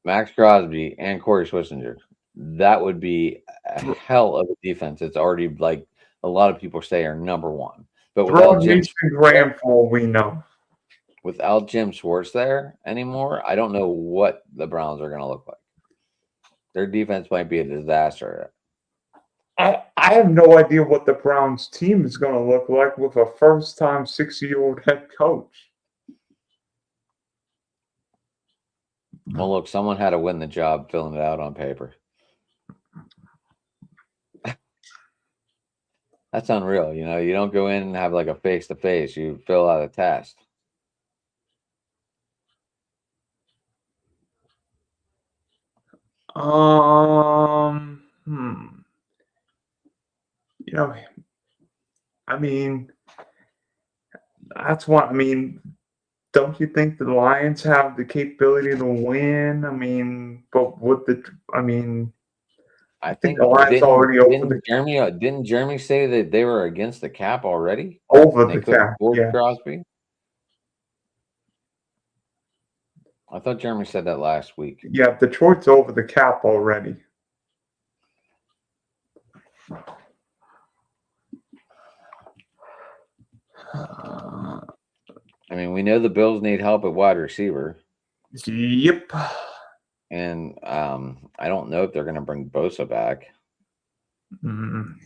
Max Crosby, and Corey Schwarzenegger. That would be a hell of a defense. It's already like a lot of people say are number one. But without Jim Graham, for all we know, without Jim Schwartz there anymore, I don't know what the Browns are going to look like. Their defense might be a disaster. I have no idea what the Browns team is going to look like with a first-time 60-year-old head coach. Well, look, someone had to win the job filling it out on paper. That's unreal. You know, you don't go in and have like a face-to-face. You fill out a test. You know, I mean, that's what I mean. Don't you think the Lions have the capability to win? I mean, but I think the Lions already didn't Jeremy say that they were against the cap already? Over the cap, yeah. Crosby. I thought Jeremy said that last week. Yeah, Detroit's over the cap already. I mean, we know the Bills need help at wide receiver. Yep. And I don't know if they're going to bring Bosa back.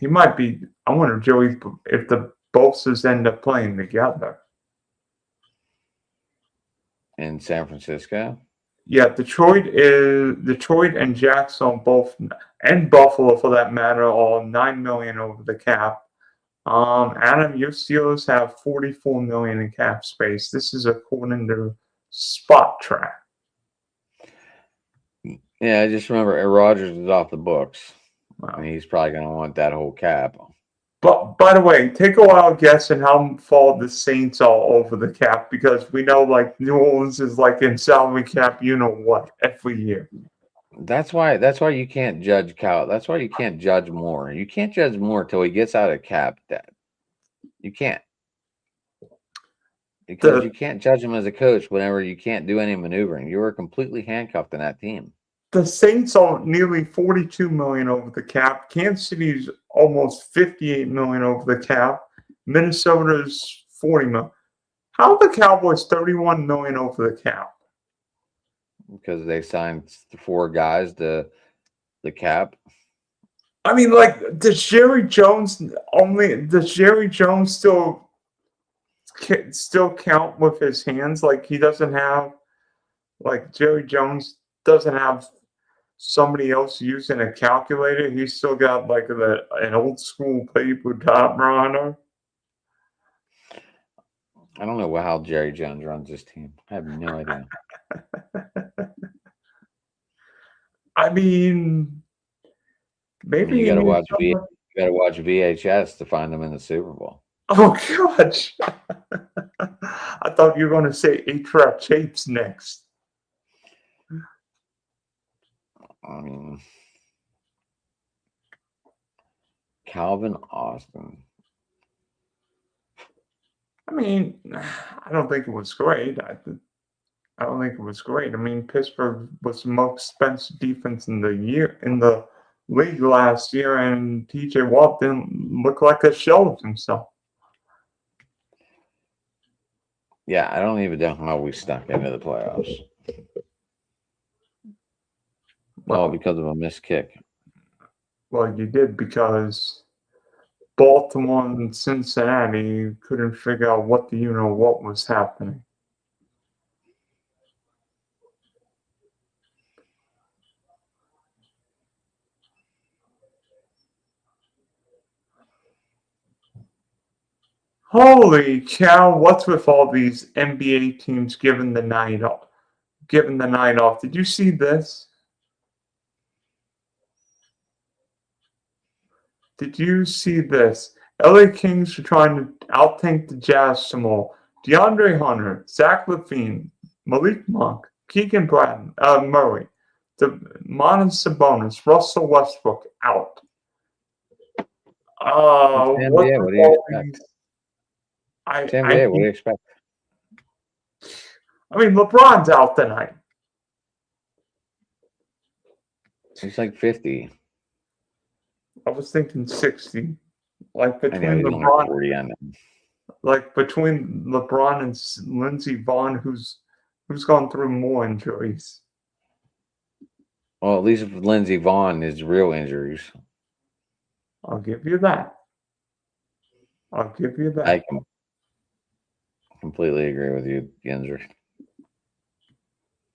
He might be. I wonder, Joey, if the Bosas end up playing together in San Francisco. Yeah, Detroit and Jackson both, and Buffalo for that matter, all $9 million over the cap. Adam, your Steelers have $44 million in cap space. This is according to Spot Track. Yeah, I just remember Aaron Rodgers is off the books. Wow. And he's probably going to want that whole cap. But by the way, take a wild guess on how far the Saints are over the cap, because we know like New Orleans is like in salary cap, you know what, every year. That's why you can't judge Cal. That's why you can't judge Moore. You can't judge Moore till he gets out of cap debt. You can't. Because you The can't judge him as a coach whenever you can't do any maneuvering. You were completely handcuffed in that team. the Saints are nearly 42 million over the cap. Kansas City's almost 58 million over the cap. Minnesota's 40 million. How are the Cowboys 31 million over the cap? Because they signed the 4 guys to the cap. I mean, like, does Jerry Jones still count with his hands? Like, he doesn't have, like, Jerry Jones doesn't have somebody else using a calculator. He's still got like an old school paper typewriter. I don't know how Jerry Jones runs this team. I have no idea. I mean, maybe You he got to needs watch someone. you got to watch VHS to find them in the Super Bowl. Oh gosh, I thought you were going to say eight-track tapes next. I mean, Calvin Austin. I mean, I don't think it was great. I don't think it was great. I mean, Pittsburgh was the most expensive defense in the league last year, and T.J. Watt didn't look like a shell of himself. Yeah, I don't even know how we snuck into the playoffs. Well, Because of a missed kick. well, you did because Baltimore and Cincinnati couldn't figure out what what was happening. Holy cow! What's with all these NBA teams giving the night off? Giving the night off. Did you see this? Did you see this? LA Kings are trying to outthink the Jazz some more. DeAndre Hunter, Zach LaVine, Malik Monk, Keegan Murray, Monis Sabonis, Russell Westbrook out. It's What NBA. with What do you all expect? these? It's NBA. What do you expect? I mean, LeBron's out tonight. He's like 50. I was thinking 60. Like I know between he's only LeBron, 40 on them. like between LeBron and Lindsey Vonn, who's gone through more injuries. Well, at least with Lindsey Vonn is real injuries. I'll give you that. I'll give you that. I can completely agree with you, Genzer.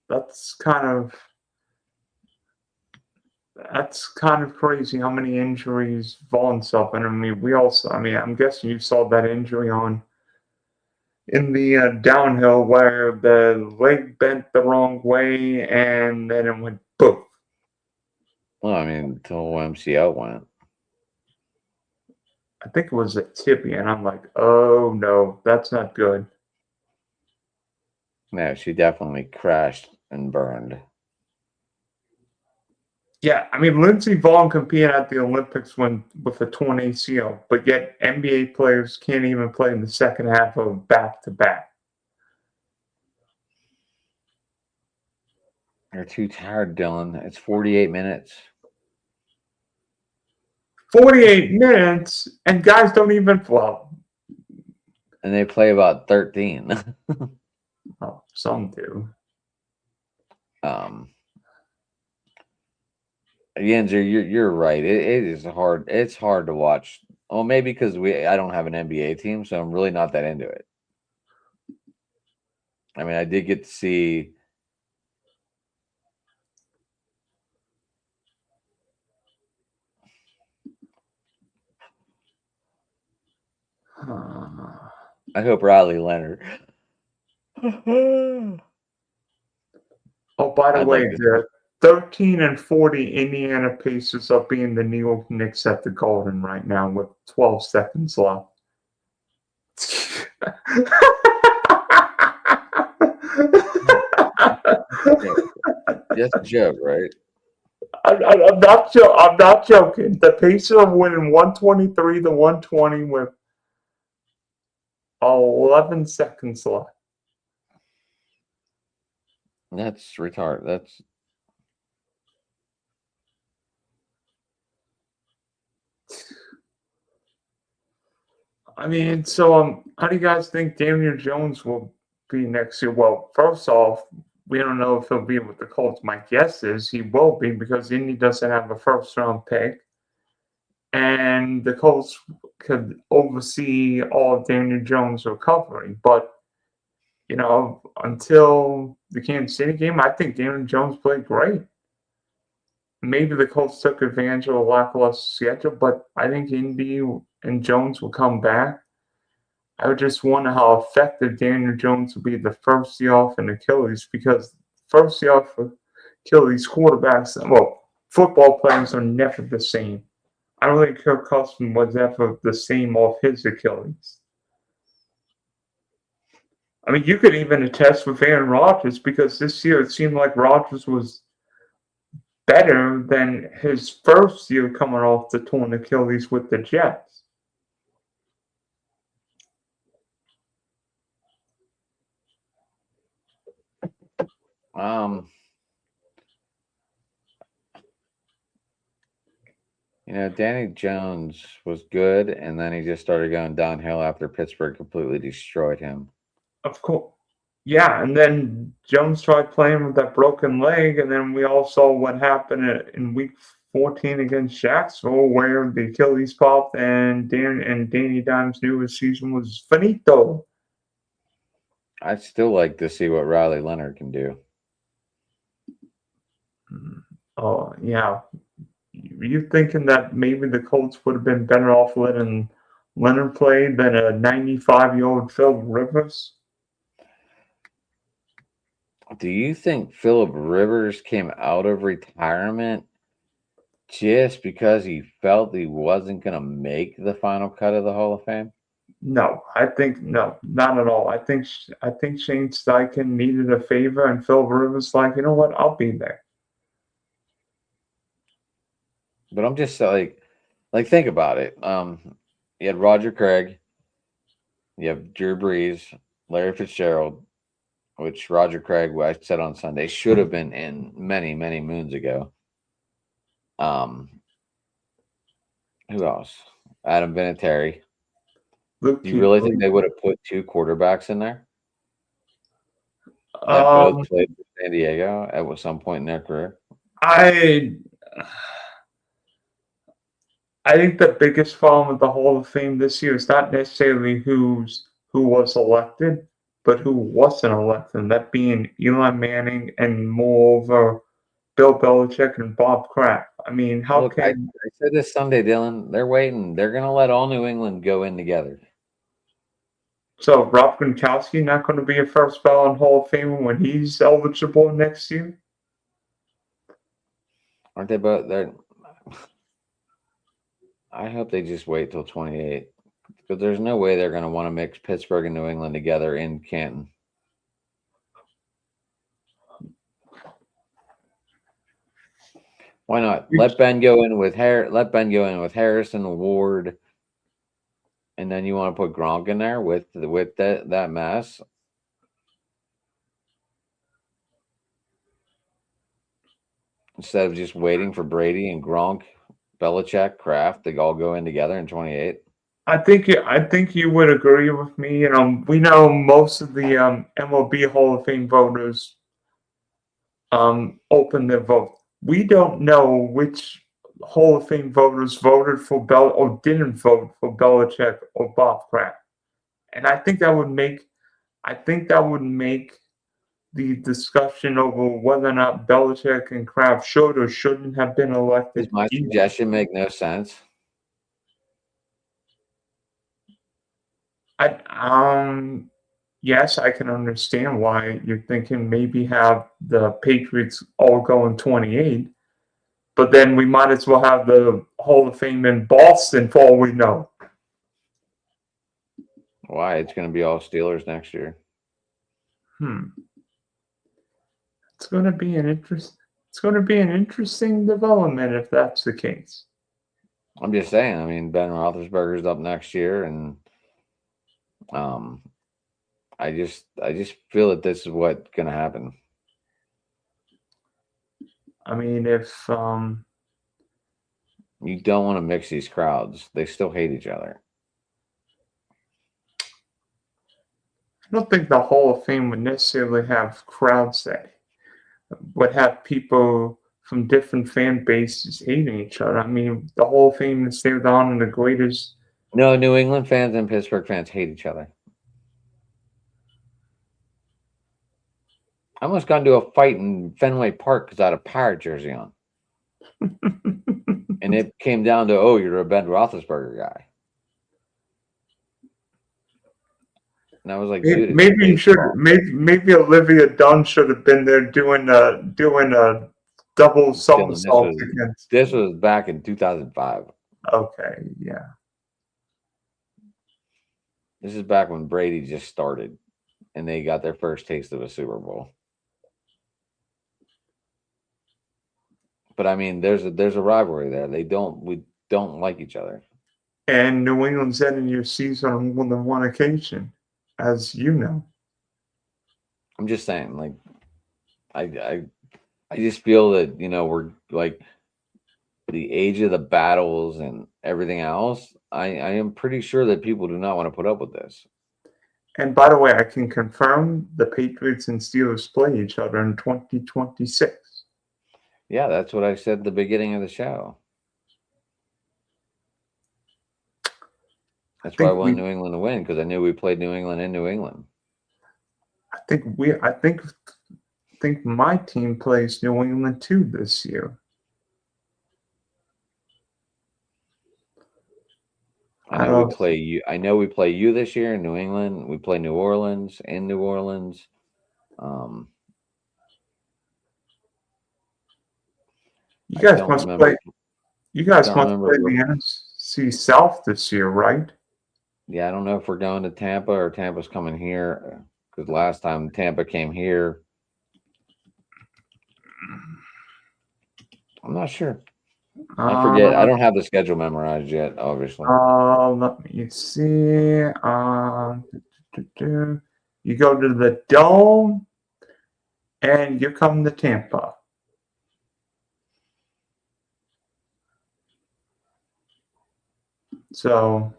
That's kind of crazy how many injuries Vaughn suffered. I mean, I'm guessing you saw that injury in the downhill where the leg bent the wrong way and then it went boom. Well, I mean, until MCL went. I think it was a tibia, and I'm like, oh no, that's not good. No, she definitely crashed and burned. Yeah, I mean, Lindsey Vonn competed at the Olympics with a torn ACL, but yet NBA players can't even play in the second half of back-to-back. You're too tired, Dylan. It's 48 minutes. 48 minutes, and guys don't even, well, And they play about 13. some do. Yenzer, you're right. It is hard. It's hard to watch. Well, maybe because I don't have an NBA team, so I'm really not that into it. I mean, I did get to see. I hope Riley Leonard. Oh, by the I'd way, like to. 13-40 Indiana Pacers are being the New York Knicks at the Garden right now with 12 seconds left. Just a joke, right? I'm not joking. The Pacers are winning 123 to 120 with 11 seconds left. That's retarded. That's I mean, how do you guys think Daniel Jones will be next year? Well, first off, we don't know if he'll be with the Colts. My guess is he will be because Indy doesn't have a first round pick, and the Colts could oversee all of Daniel Jones' recovery. But until the Kansas City game, I think Daniel Jones played great. Maybe the Colts took advantage of a lackluster schedule, but I think Indy and Jones will come back. I would just wonder how effective Daniel Jones will be the first year off in Achilles because first year off Achilles quarterbacks, well, football players are never the same. I don't think Kirk Cousins was ever the same off his Achilles. I mean, you could even attest with Aaron Rodgers because this year it seemed like Rodgers was better than his first year coming off the torn Achilles with the Jets. um Danny Jones was good, and then he just started going downhill after Pittsburgh completely destroyed him. Of course. Yeah, and then Jones tried playing with that broken leg, and then we all saw what happened in week 14 against Jacksonville, where the Achilles popped, and Danny Dimes knew his season was finito. I'd still like to see what Riley Leonard can do. Oh, yeah. You thinking that maybe the Colts would have been better off letting Leonard play than a 95-year-old Phil Rivers? Do you think Phillip Rivers came out of retirement just because he felt he wasn't going to make the final cut of the Hall of Fame? No, I think no, not at all. I think Shane Steichen needed a favor, and Phil Rivers like, you know what? I'll be there. But I'm just like think about it. You had Roger Craig, you have Drew Brees, Larry Fitzgerald, which Roger Craig, I said on Sunday, should have been in many, many moons ago. Who else? Adam Vinatieri. Luke Do you really Kuechly. think they would have put two quarterbacks in there that both played for San Diego at some point in their career? I think the biggest problem with the Hall of Fame this year is not necessarily who was elected, but who wasn't elected. That being Eli Manning and moreover Bill Belichick and Bob Kraft. I mean, how Look, I can said this Sunday, Dylan. They're waiting. They're going to let all New England go in together. so Rob Gronkowski not going to be a first ballot Hall of Famer when he's eligible next year? Aren't they both there? I hope they just wait till 28 because there's no way they're going to want to mix Pittsburgh and New England together in Canton. Why not? Let Ben go in with Harrison, Ward, and then you want to put Gronk in there with that mess. Instead of just waiting for Brady and Gronk, Belichick, Kraft, they all go in together in 28. I think you would agree with me. We know most of the MLB Hall of Fame voters open their vote. We don't know which Hall of Fame voters voted for or didn't vote for Belichick or Bob Kraft, and I think that would make the discussion over whether or not Belichick and Kraft should or shouldn't have been elected. Does my suggestion make no sense? yes, I can understand why you're thinking maybe have the Patriots all go in 28, but then we might as well have the Hall of Fame in Boston for all we know. Why? It's going to be all Steelers next year. It's going to be an interesting development if that's the case. I'm just saying. I mean, Ben Roethlisberger's up next year, and I just feel that this is what's going to happen. I mean, if you don't want to mix these crowds, they still hate each other. I don't think the Hall of Fame would necessarily have crowds that would have people from different fan bases hating each other. I mean, the Hall of Fame is there on the greatest. No, New England fans and Pittsburgh fans hate each other. I almost got into a fight in Fenway Park because I had a Pirate jersey on. And it came down to, oh, you're a Ben Roethlisberger guy. And I was like, dude, maybe you should. Maybe Olivia Dunn should have been there doing a double somersault against. This was back in 2005. Okay, yeah. This is back when Brady just started, and they got their first taste of a Super Bowl. But I mean, there's a rivalry there. We don't like each other. And New England's ending your season on more than one occasion, as you know. I'm just saying, like, I just feel that, you know, we're like the age of the battles and everything else. I am pretty sure that people do not want to put up with this. And by the way, I can confirm the Patriots and Steelers play each other in 2026. Yeah, that's what I said at the beginning of the show. That's why I wanted New England to win, because I knew we played New England in New England. I think my team plays New England too this year. I know we play you. I know we play you this year in New England. We play New Orleans in New Orleans. You guys must play the NFC South this year, right? Yeah, I don't know if we're going to Tampa or Tampa's coming here, because last time Tampa came here, I'm not sure. I forget. I don't have the schedule memorized yet, obviously. Let me see. You go to the Dome, and you come to Tampa. So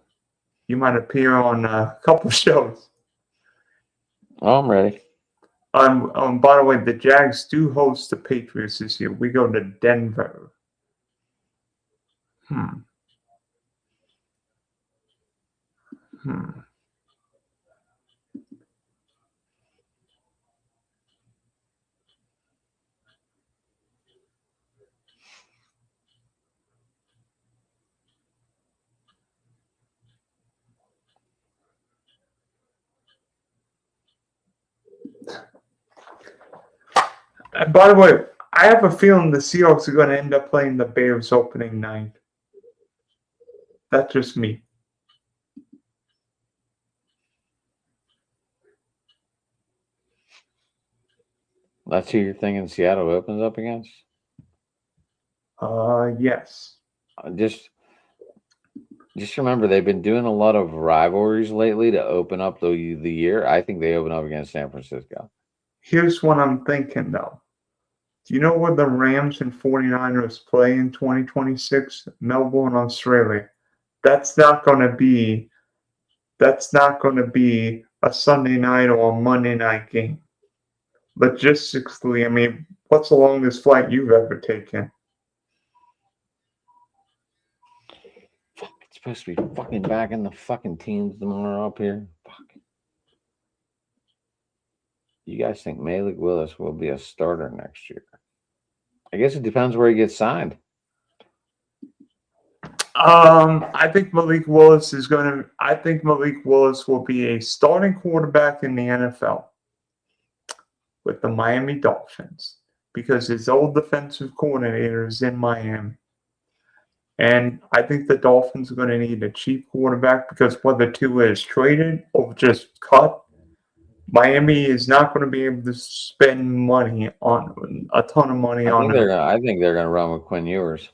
you might appear on a couple shows. Oh, I'm ready. By the way, the Jags do host the Patriots this year. We go to Denver. And by the way, I have a feeling the Seahawks are going to end up playing the Bears opening night. That's just me. That's who you're thinking Seattle opens up against? Yes. Just remember, they've been doing a lot of rivalries lately to open up the year. I think they open up against San Francisco. Here's what I'm thinking, though. Do you know where the Rams and 49ers play in 2026? Melbourne, Australia. That's not going to be a Sunday night or a Monday night game. Logistically, I mean, what's the longest flight you've ever taken? Fuck, it's supposed to be fucking back in the fucking teams tomorrow up here. Fuck. You guys think Malik Willis will be a starter next year? I guess it depends where he gets signed. I think Malik Willis is going to. I think Malik Willis will be a starting quarterback in the NFL with the Miami Dolphins because his old defensive coordinator is in Miami. And I think the Dolphins are going to need a cheap quarterback because whether Tua is traded or just cut, Miami is not going to be able to spend money on a ton of money I on think him. I think they're gonna run with Quinn Ewers.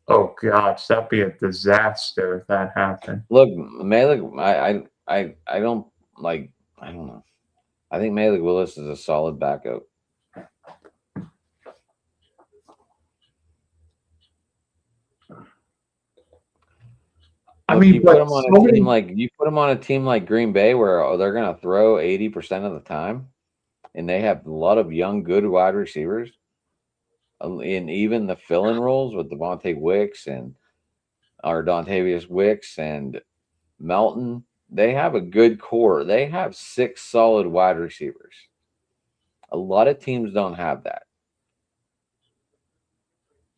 Oh gosh, that'd be a disaster if that happened. Look, Malik, I don't like. I don't know. I think Malik Willis is a solid backup. I Look, mean, but so many. you put him on a team like Green Bay where they're gonna throw 80% of the time, and they have a lot of young, good wide receivers, and even the fill-in roles with Devontae Wicks or Dontavius Wicks and Melton. They have a good core. They have 6 solid wide receivers. A lot of teams don't have that.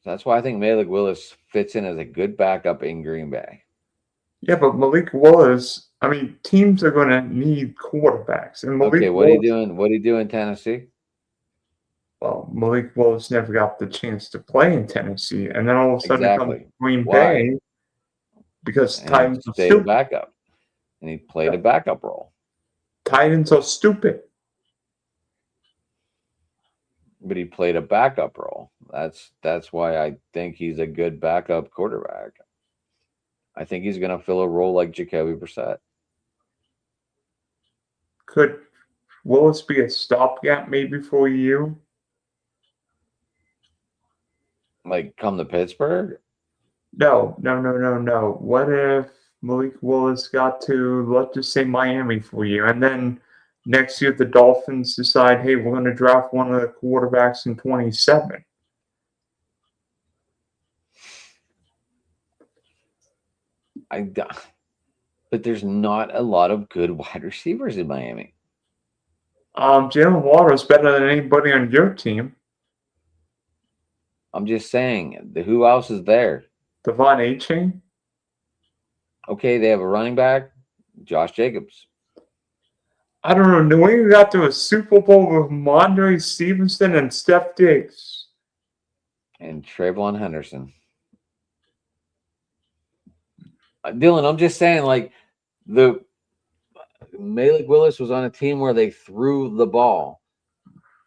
So that's why I think Malik Willis fits in as a good backup in Green Bay. Yeah, but Malik Willis. I mean, teams are going to need quarterbacks, and Okay, Malik Willis. what do you do in Tennessee? Well, Malik Willis never got the chance to play in Tennessee, and then all of a sudden it comes to Exactly. Green Why? Bay because And he Titans are stayed a stupid. backup. And he played a backup role. Titans are stupid. But he played a backup role. That's why I think he's a good backup quarterback. I think he's going to fill a role like Jacoby Brissett. Could Willis be a stopgap maybe for you? Like come to Pittsburgh? No. What if Malik Willis got to, let's just say, Miami for you, and then next year the Dolphins decide, hey, we're going to draft one of the quarterbacks in 27? But there's not a lot of good wide receivers in Miami. Jalen Water is better than anybody on your team. I'm just saying, who else is there? Devon A-Chain? Okay, they have a running back, Josh Jacobs. I don't know. New England got to a Super Bowl with Mondre Stevenson and Steph Diggs. And Trayvon Henderson. Dylan, I'm just saying, like, the Malik Willis was on a team where they threw the ball.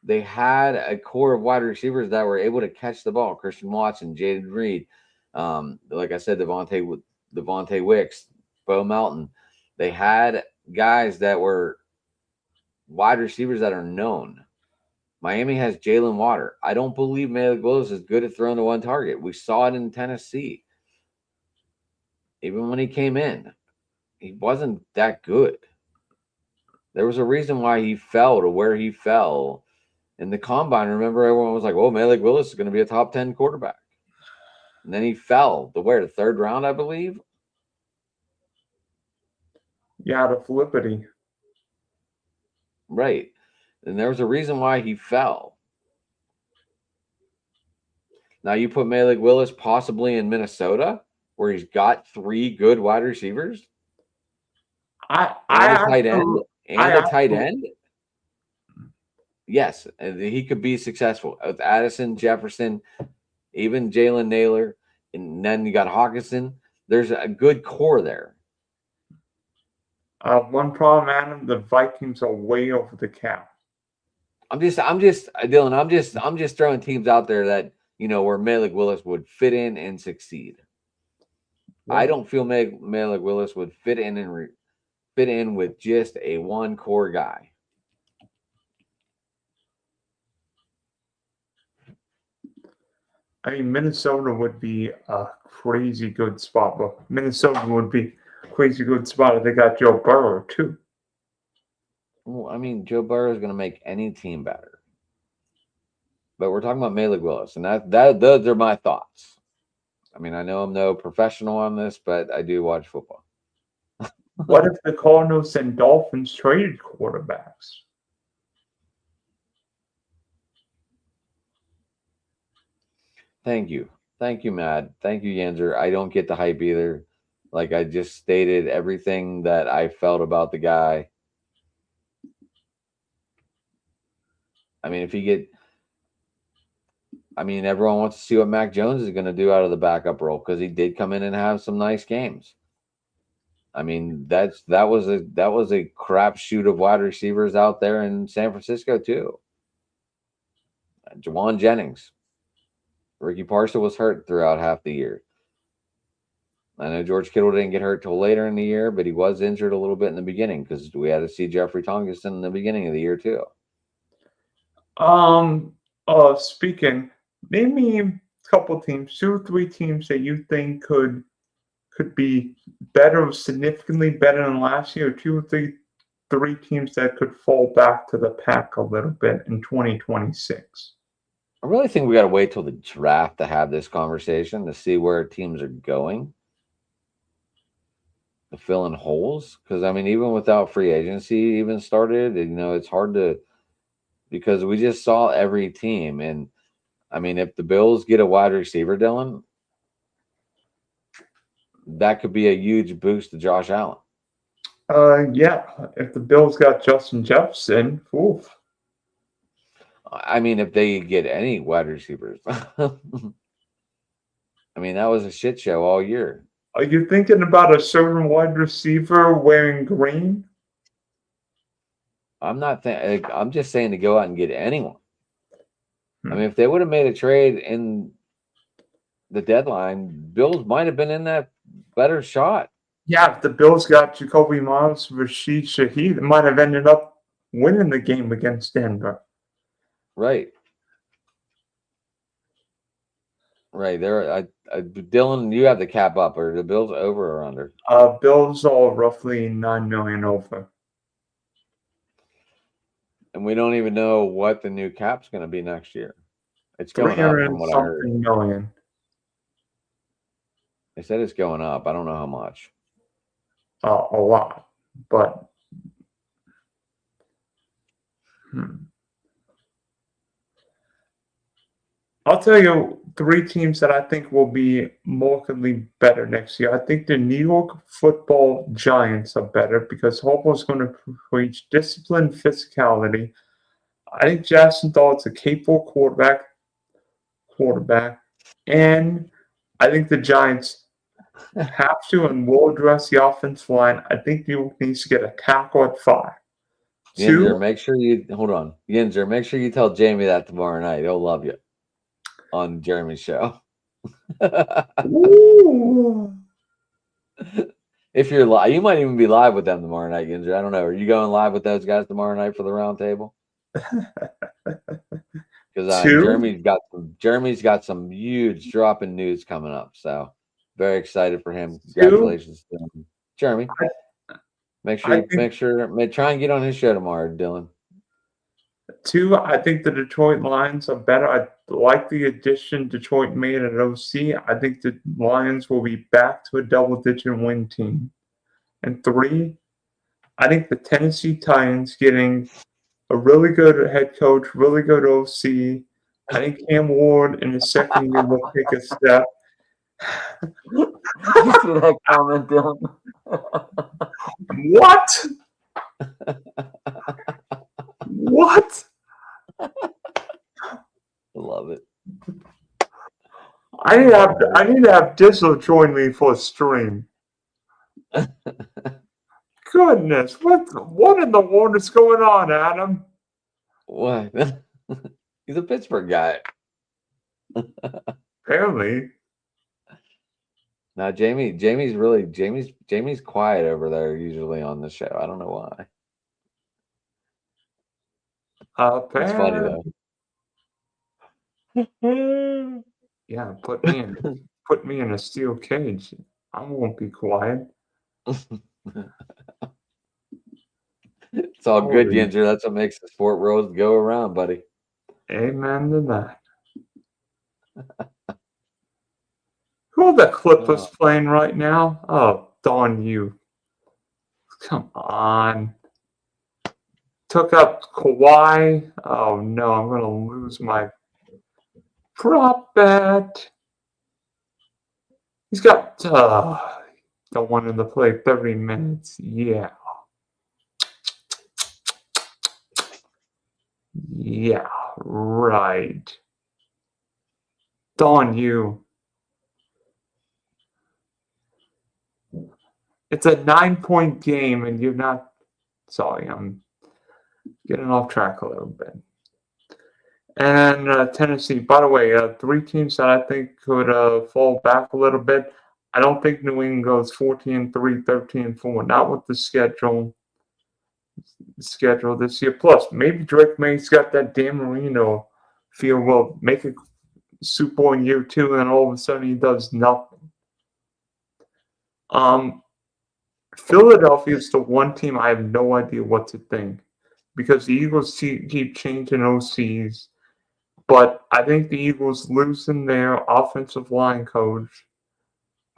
They had a core of wide receivers that were able to catch the ball. Christian Watson, Jaden Reed, like I said, Devontae Wicks, Bo Melton. They had guys that were wide receivers that are known. Miami has Jalen Water. I don't believe Malik Willis is good at throwing to one target. We saw it in Tennessee. Even when he came in, he wasn't that good. There was a reason why he fell to where he fell in the combine. Remember, everyone was like, "Oh, Malik Willis is going to be a top 10 quarterback," and then he fell to where, the 3rd round, I believe. Yeah, to Flippity. Right, and there was a reason why he fell. Now you put Malik Willis possibly in Minnesota, where he's got 3 good wide receivers and a tight end. Yes, he could be successful with Addison, Jefferson, even Jalen Naylor, and then you got Hawkinson. There's a good core there. One problem, Adam, the Vikings are way over the cap. Dylan. I'm just throwing teams out there that where Malik Willis would fit in and succeed. I don't feel Malik Willis would fit in with just a one core guy. I mean, Minnesota would be a crazy good spot, but Minnesota would be a crazy good spot if they got Joe Burrow, too. Well, I mean, Joe Burrow is going to make any team better. But we're talking about Malik Willis, and those are my thoughts. I mean, I know I'm no professional on this, but I do watch football. What if the Cardinals and Dolphins traded quarterbacks? Thank you. Thank you, Matt. Thank you, Yenzer. I don't get the hype either. Like I just stated everything that I felt about the guy. I mean, if he get, I mean, everyone wants to see what Mac Jones is going to do out of the backup role because he did come in and have some nice games. I mean, that was a crapshoot of wide receivers out there in San Francisco too. Jawan Jennings, Ricky Parcell was hurt throughout half the year. I know George Kittle didn't get hurt till later in the year, but he was injured a little bit in the beginning because we had to see Jeffrey Tonkinson in the beginning of the year too. Um. Speaking, name me a couple teams, 2 or 3 teams that you think could be better, significantly better than last year. 2 or 3 teams that could fall back to the pack a little bit in 2026. I really think we got to wait till the draft to have this conversation to see where teams are going to fill in holes. Because I mean, even without free agency even started, it's hard to because we just saw every team. And I mean, if the Bills get a wide receiver, Dylan, that could be a huge boost to Josh Allen. Yeah. If the Bills got Justin Jefferson, oof. I mean, if they get any wide receivers, I mean, that was a shit show all year. Are you thinking about a certain wide receiver wearing green? I'm just saying to go out and get anyone. I mean, if they would have made a trade in the deadline, Bills might have been in that better shot. Yeah, if the Bills got Jacoby Myers, Rashid Shaheed, it might have ended up winning the game against Denver. Right. Right. Dylan, you have the cap up. Are the Bills over or under? Bills are roughly $9 million over. And we don't even know what the new cap's going to be next year. It's going up 300 from what I heard. something million. They said it's going up. I don't know how much. A lot, but I'll tell you 3 teams that I think will be markedly better next year. I think the New York Football Giants are better because Harbaugh's going to preach discipline, physicality. I think Jackson Dart's a capable quarterback, and I think the Giants have to and will address the offensive line. I think New York needs to get a tackle at 5. Yinzer, make sure you hold on. Yinzer, make sure you tell Jamie that tomorrow night. He'll love you on Jeremy's show. If you're live, you might even be live with them tomorrow night, Yinzer. I don't know. Are you going live with those guys tomorrow night for the round table? Because Jeremy's got some huge drop in news coming up. So very excited for him. Congratulations to him. Jeremy. Try and get on his show tomorrow, Dylan. 2, I think the Detroit Lions are better. I like the addition Detroit made at OC. I think the Lions will be back to a double-digit win team. And 3, I think the Tennessee Titans getting a really good head coach, really good OC. I think Cam Ward in his second year will take a step. You see that comment, Dylan? What? What? I love it. I need to have Dizzle join me for a stream. Goodness, what in the world is going on, Adam? What? He's a Pittsburgh guy. Apparently. Now Jamie's quiet over there usually on the show. I don't know why. It's funny though. Yeah, put me in a steel cage. I won't be quiet. It's all good, Ginger. That's what makes the sport world go around, buddy. Amen to that. Who are the Clippers playing right now? Oh, darn you. Come on. Took up Kawhi. Oh, no, I'm going to lose my prop bet. He's got don't want him to play 30 minutes. Yeah. Yeah. Right. Darn you. It's a 9-point game, and you're not. Sorry, I'm getting off track a little bit. And Tennessee, by the way, three teams that I think could fall back a little bit. I don't think New England goes 14-3, 13-4. Not with the schedule this year. Plus, maybe Drake May's got that Dan Marino feel. Well, make a Super Bowl in year two, and then all of a sudden he does nothing. Philadelphia is the one team I have no idea what to think because the Eagles keep changing OCs. But I think the Eagles losing their offensive line coach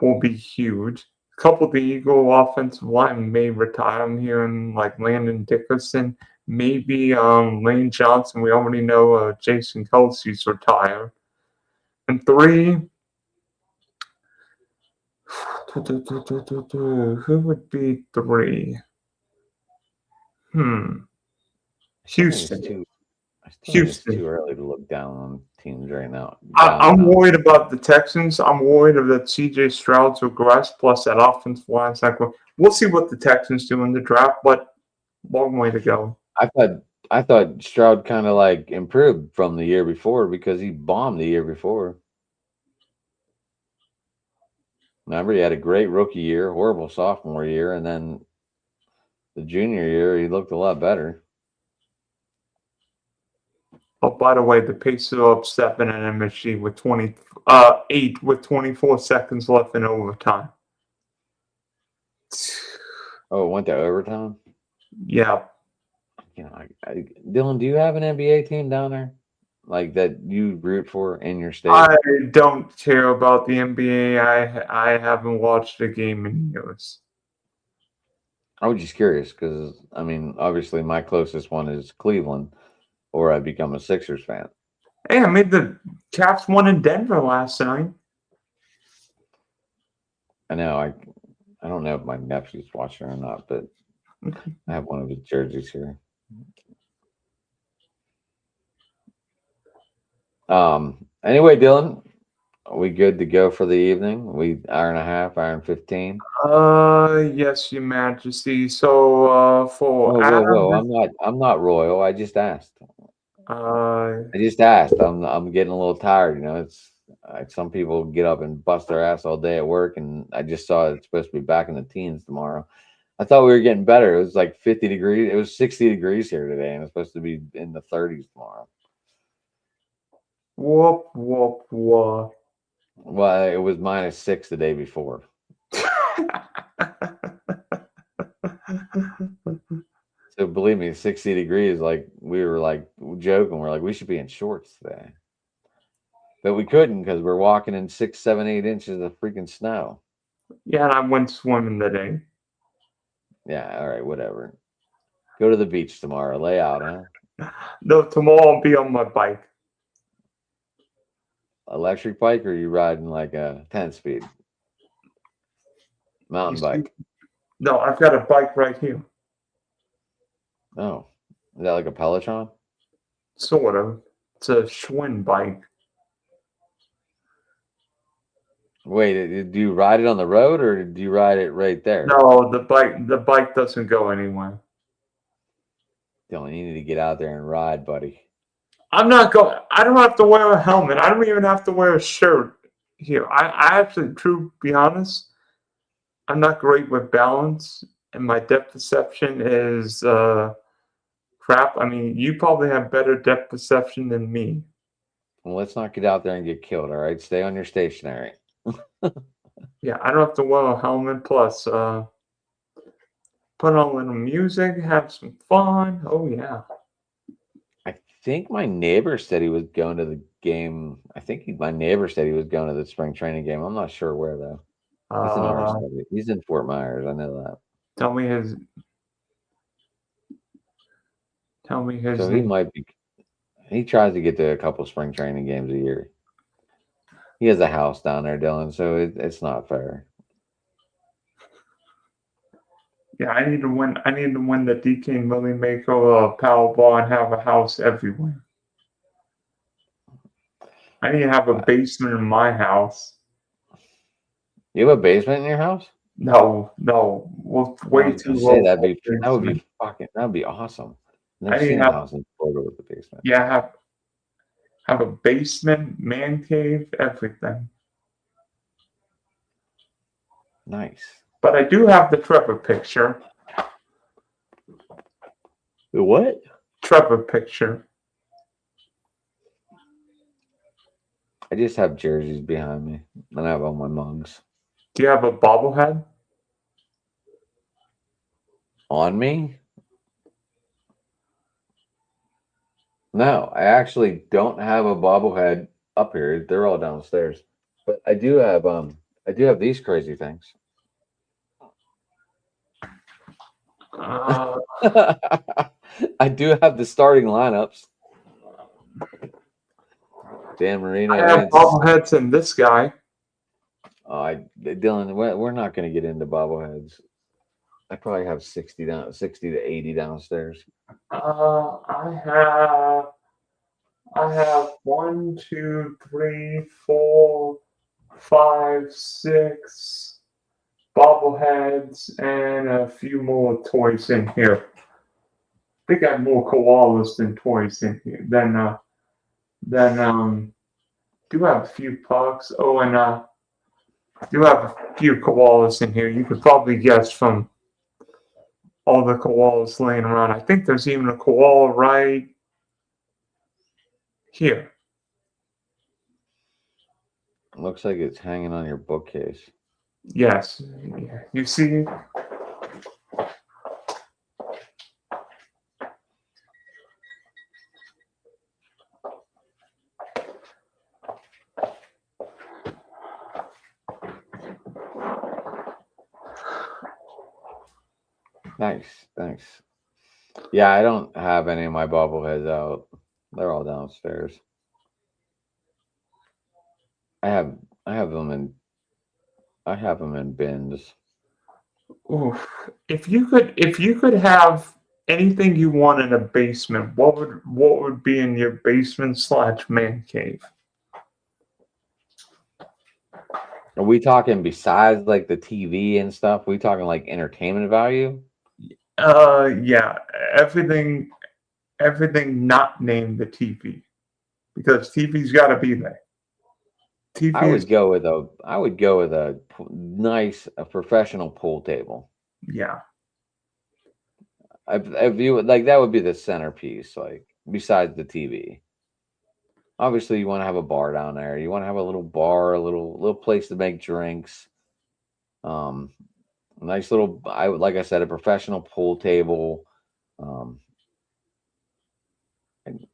will be huge. A couple of the Eagle offensive line may retire. I'm hearing like Landon Dickerson, maybe Lane Johnson. We already know Jason Kelsey's retired. And three, who would be three? Houston. I still think it's Houston. too early to look down on teams right now. I'm worried about the Texans. I'm worried that CJ Stroud's regress plus that offensive line. We'll see what the Texans do in the draft, but long way to go. I thought Stroud kind of like improved from the year before because he bombed the year before. Remember, he had a great rookie year, horrible sophomore year, and then the junior year he looked a lot better. Oh, by the way, the Pacers are up 7 in MSG with 8 with 24 seconds left in overtime. Oh, it went to overtime? Yeah. You know, Dylan, do you have an NBA team down there? Like that you root for in your state? I don't care about the NBA. I haven't watched a game in years. I was just curious because, I mean, obviously my closest one is Cleveland, or I become a Sixers fan. Hey, I made the Caps won in Denver last night. I know. I don't know if my nephew's watching or not, but I have one of his jerseys here. Anyway, Dylan, are we good to go for the evening? Hour and a half, hour and 15. Yes, Your Majesty. So, for Whoa! I'm not royal. I just asked. I'm getting a little tired. You know, it's some people get up and bust their ass all day at work, and I just saw it's supposed to be back in the teens tomorrow. I thought we were getting better. It was like 50 degrees. It was 60 degrees here today, and it's supposed to be in the 30s tomorrow. Whoop, whoop, whoop. Well, it was -6 the day before. So believe me, 60 degrees, like we were like joking. We're like, we should be in shorts today. But we couldn't because we're walking in 6, 7, 8 inches of freaking snow. Yeah, and I went swimming today. Yeah, all right, whatever. Go to the beach tomorrow. Lay out, huh? No, tomorrow I'll be on my bike. Electric bike, or are you riding like a 10-speed? Mountain bike. No, I've got a bike right here. Oh, is that like a Peloton? Sort of. It's a Schwinn bike. Wait, do you ride it on the road or do you ride it right there? No, the bike doesn't go anywhere. Dylan, you need to get out there and ride, buddy. I'm not going. I don't have to wear a helmet. I don't even have to wear a shirt here. I actually, to be honest, I'm not great with balance, and my depth perception is crap. I mean, you probably have better depth perception than me. Well, let's not get out there and get killed, all right? Stay on your stationary. Yeah, I don't have to wear a helmet. Plus, put on a little music, have some fun. Oh, yeah. I think my neighbor said he was going to the game. My neighbor said he was going to the spring training game. I'm not sure where, though. He's in our city. He's in Fort Myers. I know that. Tell me his. So he might be. He tries to get to a couple spring training games a year. He has a house down there, Dylan, so it's not fair. Yeah, I need to win. I need to win the DK Millie Maker Powerball and have a house everywhere. I need to have a Wow. basement in my house. You have a basement in your house? No, no, well, I way was too gonna say low for a that would be basement. awesome. I Never need seen to a have, house in Florida with a basement. yeah, have a basement, man cave, everything. Nice. But I do have the Trevor picture. The what? Trevor picture. I just have jerseys behind me, and I have all my mugs Do you have a bobblehead? on me. No, I actually don't have a bobblehead up here. They're all downstairs. But I do have these crazy things. Uh, I do have the starting lineups. Dan I Marino, have Vince. bobbleheads in this guy. Dylan, we're not going to get into bobbleheads. I probably have 60 to 80 downstairs. Uh, I have I have 1, 2, 3, 4, 5, 6 bobbleheads and a few more toys in here. I think I have more koalas than toys in here. Then do have a few pucks. Oh, and do have a few koalas in here. You could probably guess from all the koalas laying around. I think there's even a koala right here. Looks like it's hanging on your bookcase. Yes. You see? Nice, thanks. Yeah, I don't have any of my bobbleheads out. They're all downstairs. I have I have them in I have them in bins. Oof. If you could have anything you want in a basement, what would be in your basement slash man cave? Are we talking besides like the TV and stuff? We talking like entertainment value? Yeah, everything not named the TV because TV's got to be there. TV is I would go with nice a professional pool table. yeah. I view it like that would be the centerpiece, like besides the TV. Obviously, you want to have a bar down there. You want to have a little bar, a little place to make drinks. Um, a nice little, like I said, a professional pool table. Um, and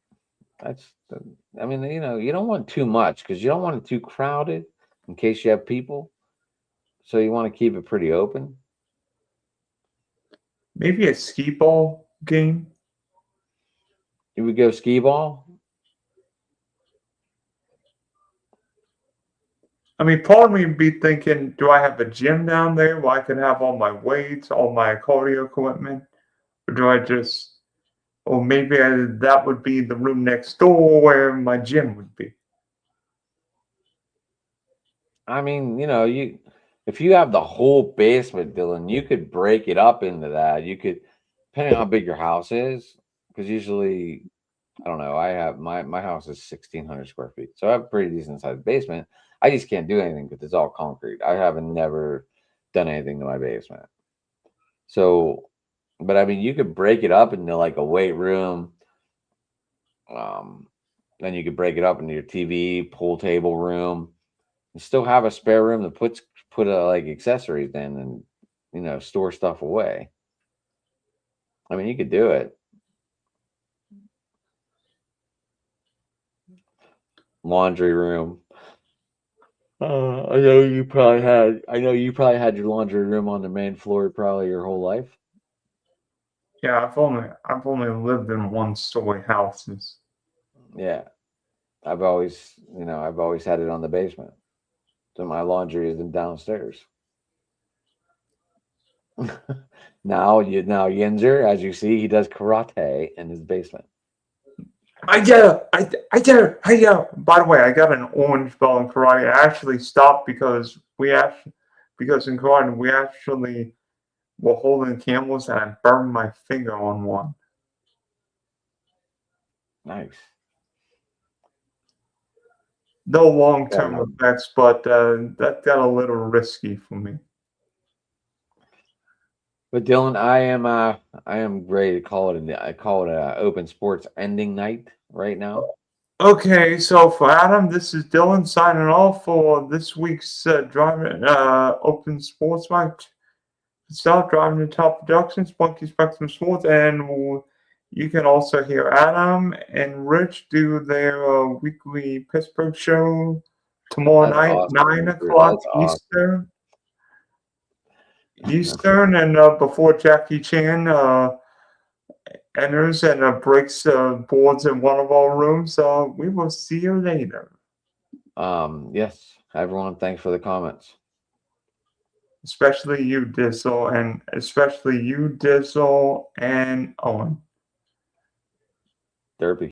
I mean, you don't want too much because you don't want it too crowded in case you have people. So you want to keep it pretty open. Maybe a skee ball game. You would go skee ball. I mean, part of me would be thinking, do I have a gym down there where I can have all my weights, all my cardio equipment? Or do I just, or maybe that would be the room next door where my gym would be? I mean, if you have the whole basement, Dylan, you could break it up into that. You could, depending on how big your house is, because usually, I don't know, I have my house is 1,600 square feet, so I have a pretty decent sized basement. I just can't do anything because it's all concrete. I haven't never done anything to my basement. So, but I mean, you could break it up into like a weight room. Um, then you could break it up into your TV, pool table room, and still have a spare room to put like accessories in and store stuff away. I mean, you could do it. Laundry room. I know you probably had your laundry room on the main floor probably your whole life. Yeah, I've only lived in one story houses. Yeah. I've always had it on the basement. So my laundry is downstairs. Now Yinzer, as you see, he does karate in his basement. I get it. Hey, yeah. By the way, I got an orange belt in karate. I actually stopped because in karate we actually were holding camels and I burned my finger on one. Nice. No long-term Yeah. effects, but that got a little risky for me. But Dylan, I am ready to call it a open sports ending night right now. Okay, so for Adam, this is Dylan signing off for this week's driving open sports match. Start driving the top productions, Monkey Spectrum Sports, and you can also hear Adam and Rich do their weekly Pittsburgh show tomorrow That's night, awesome. 9 o'clock That's awesome. Eastern, and before Jackie Chan enters and breaks boards in one of our rooms. We will see you later. Yes, everyone, thanks for the comments. Especially you, Dizzle, and Owen. Derpy.